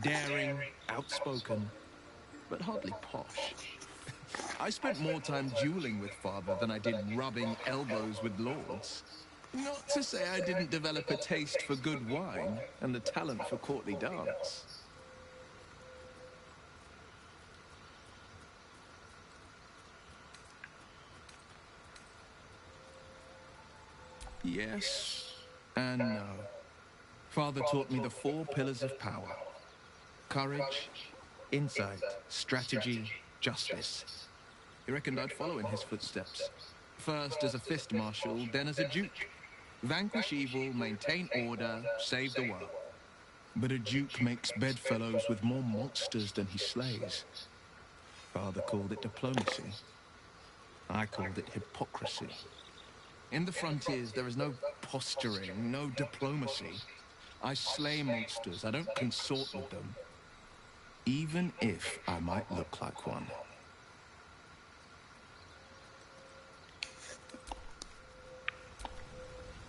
Daring, outspoken, but hardly posh. I spent more time dueling with Father than I did rubbing elbows with lords. Not to say I didn't develop a taste for good wine and the talent for courtly dance. Yes and no. Father taught me the 4 pillars of power. Courage, insight, strategy, justice. He reckoned I'd follow in his footsteps. First as a fist marshal, then as a duke. Vanquish evil, maintain order, save the world. But a duke makes bedfellows with more monsters than he slays. Father called it diplomacy. I called it hypocrisy. In the frontiers, there is no posturing, no diplomacy. I slay monsters, I don't consort with them. Even if I might look like one.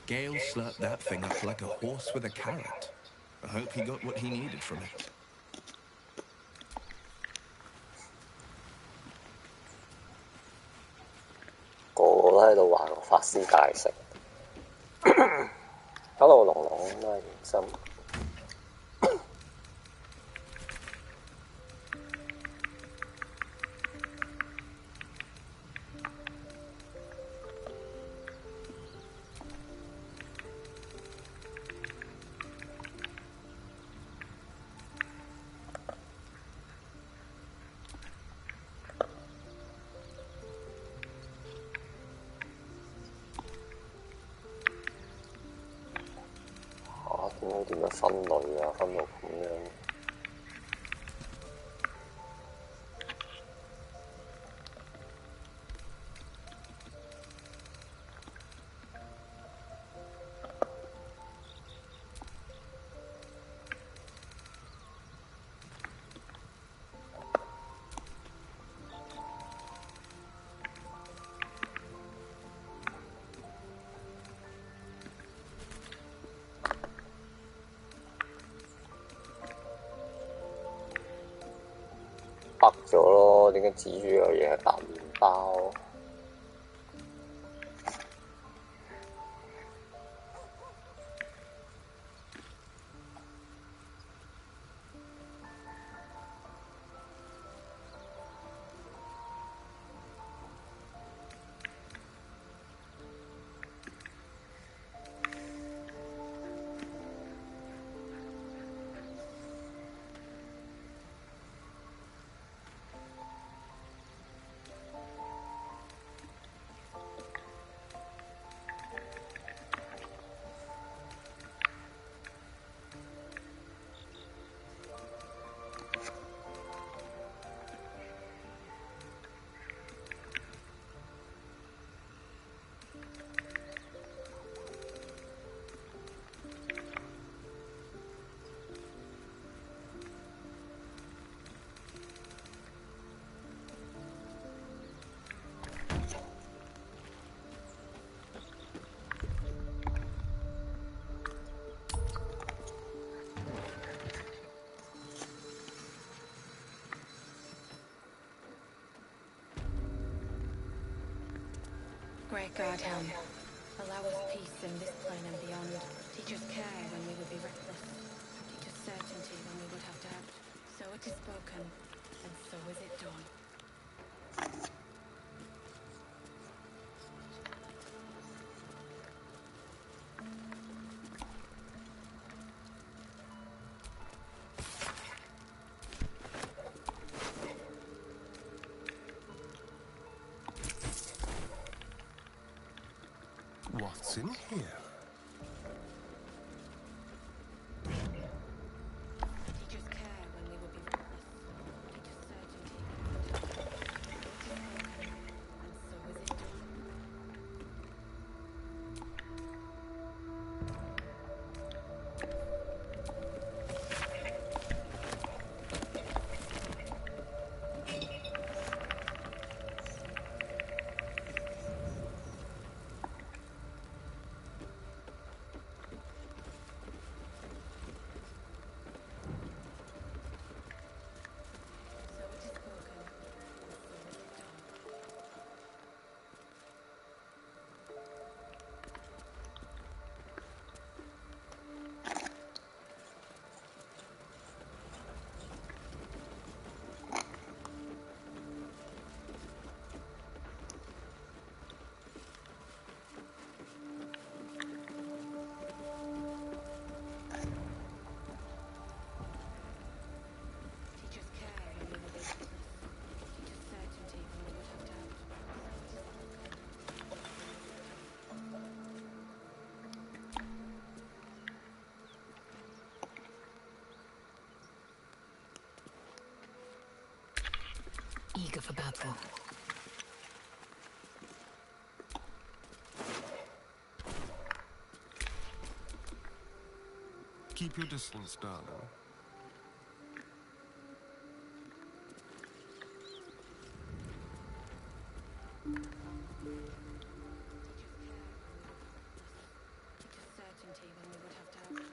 Gale slurped that thing up like a horse with a carrot. I hope he got what he needed from it. 個個都喺度話個法師大食，搞到龍龍都係唔心。點樣分類啊？分到咁樣。北咗咯，點解指住有嘢係白麵包？Great God, Helm. Allow us peace in this plane and beyond. Teach us care when we would be reckless. Teach us certainty when we would have doubt. So it is spoken, and so is it done. What's in here? Teach us care when we would be reckless. Teach us certainty when we would have doubt. So it is spoken, and so is it done. eager for battle. Keep your distance, darling. Certainty when we would have doubt.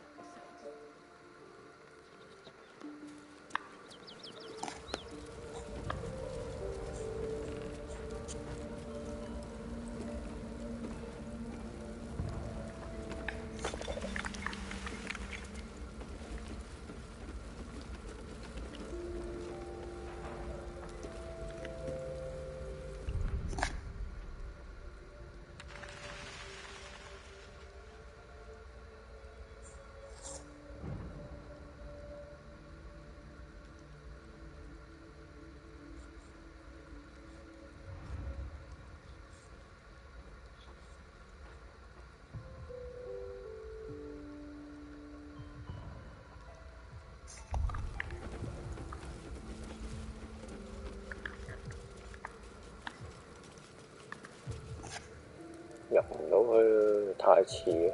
入唔到去，太遲啊！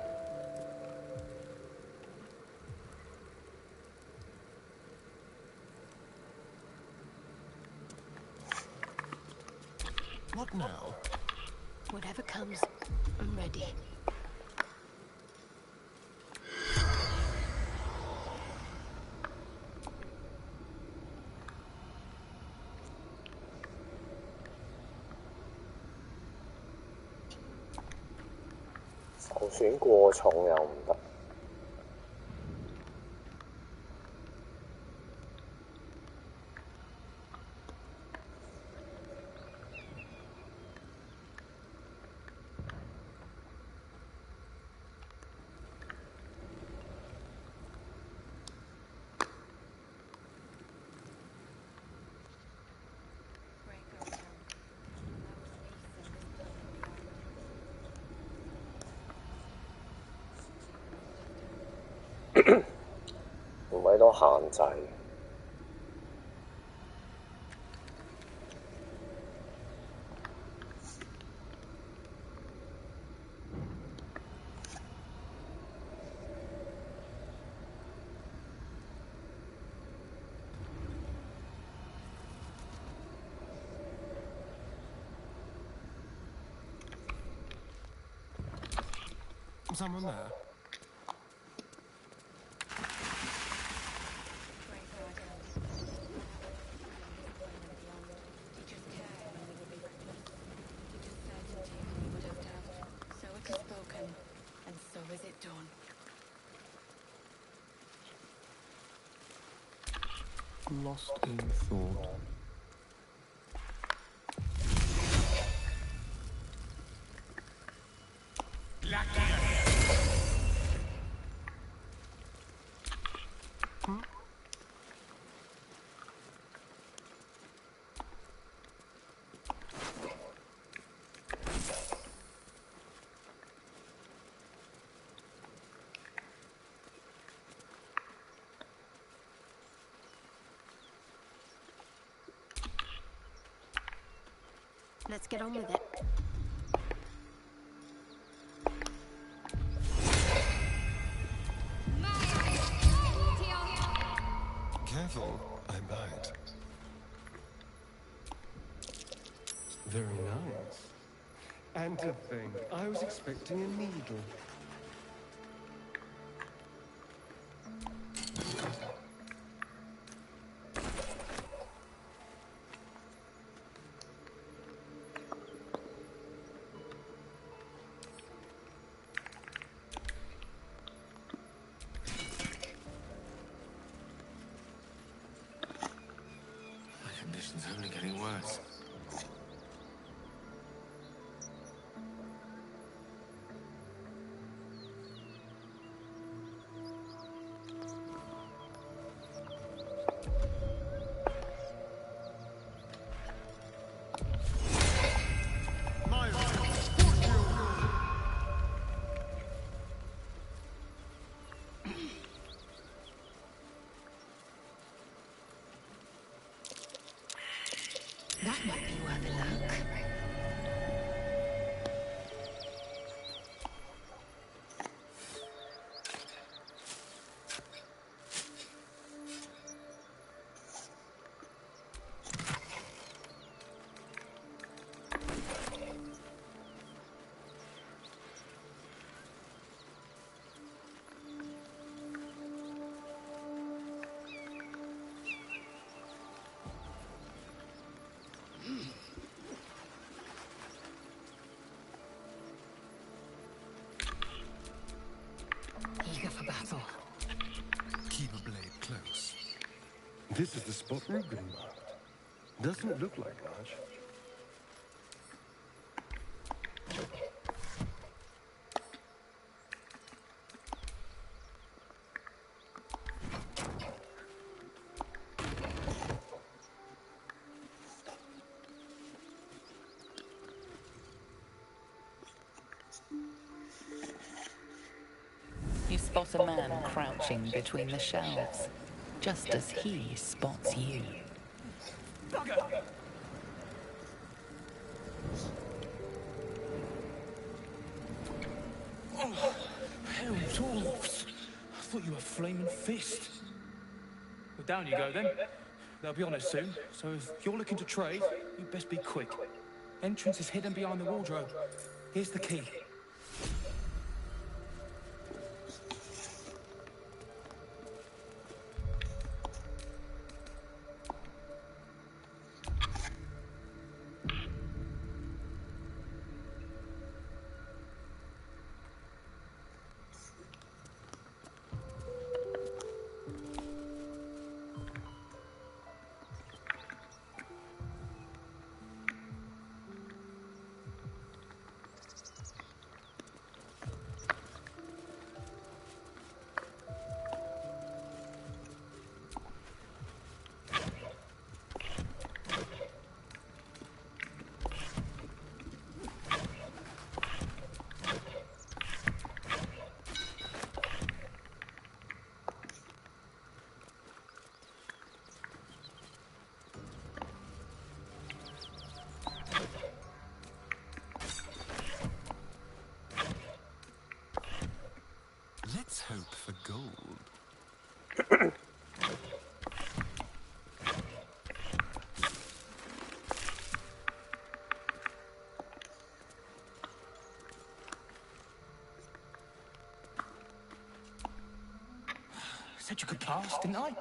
What now? Whatever comes, I'm ready.就算過重又唔得。唔係多限制。Someone there? Lost in thought. Let's get on with it. Careful, I might. Very nice. And to think, I was expecting a needle. It's only getting worse. That might be worth a look. Eager for battle. Keep a blade close. This is the spot Rugen marked. Doesn't look like much. You spot a man crouching between the shelves, just as he spots you. Bugger! Oh, hell, dwarves! I thought you were Flaming Fist. Well, down you go then. They'll be on it soon, so if you're looking to trade, you'd best be quick. Entrance is hidden behind the wardrobe. Here's the key. Let's hope for gold. Said you could pass, didn't I?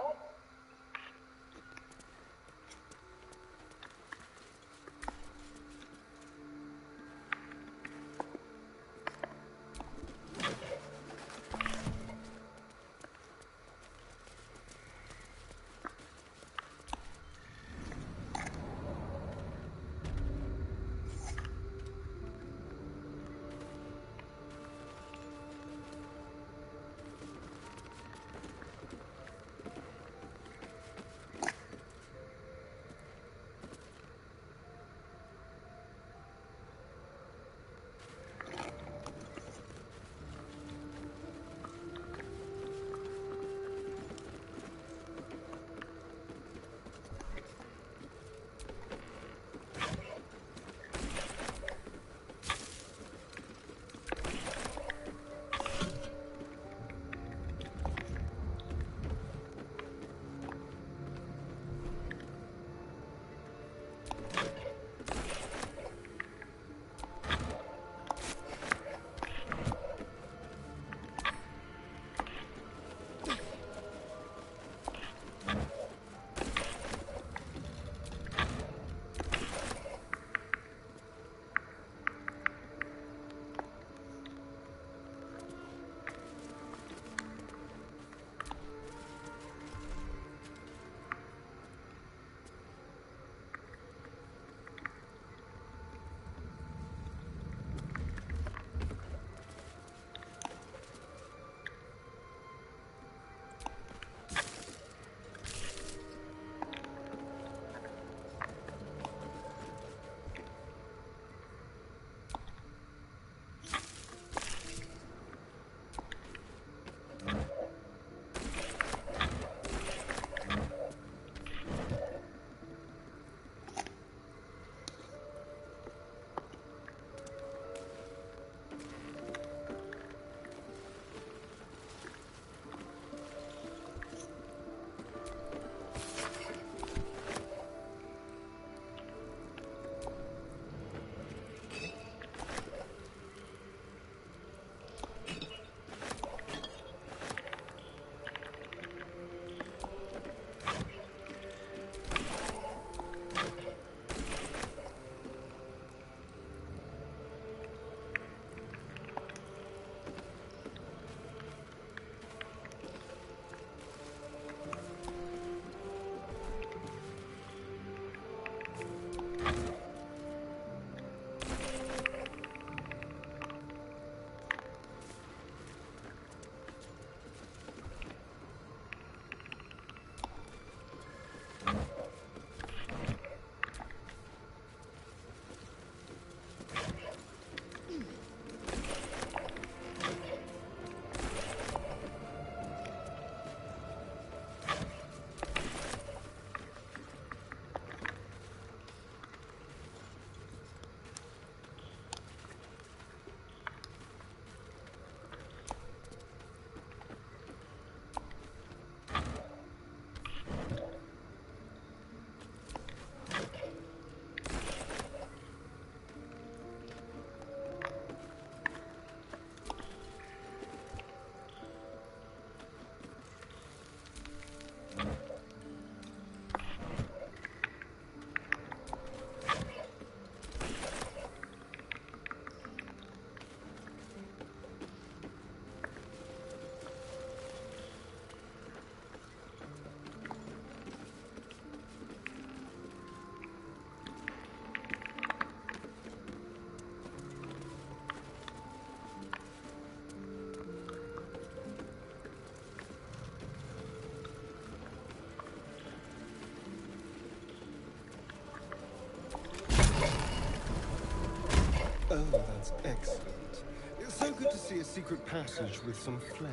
Oh, that's excellent. It's so good to see a secret passage with some flair.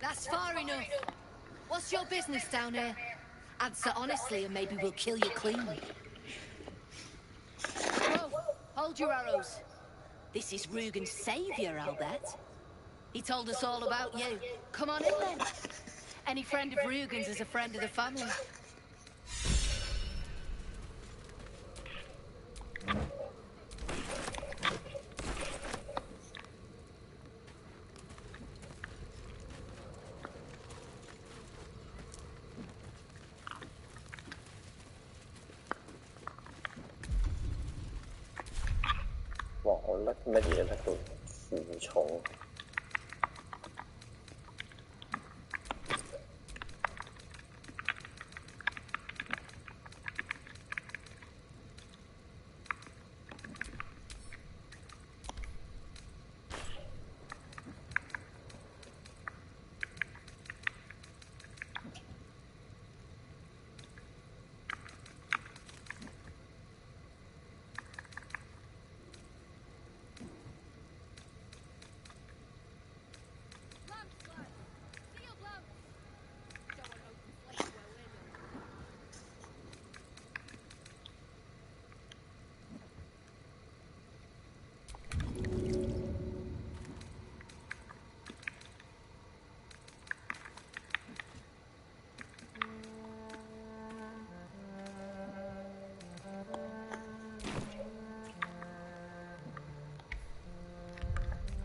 That's far enough. What's your business down here? Answer honestly and maybe we'll kill you clean. Whoa, hold your arrows. This is Rugen's savior, I'll bet. He told us all about you. Come on in then. Any friend of Rugen's is a friend of the family. Wow, 我甩乜嘢甩到負重。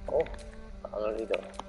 好，打到呢度。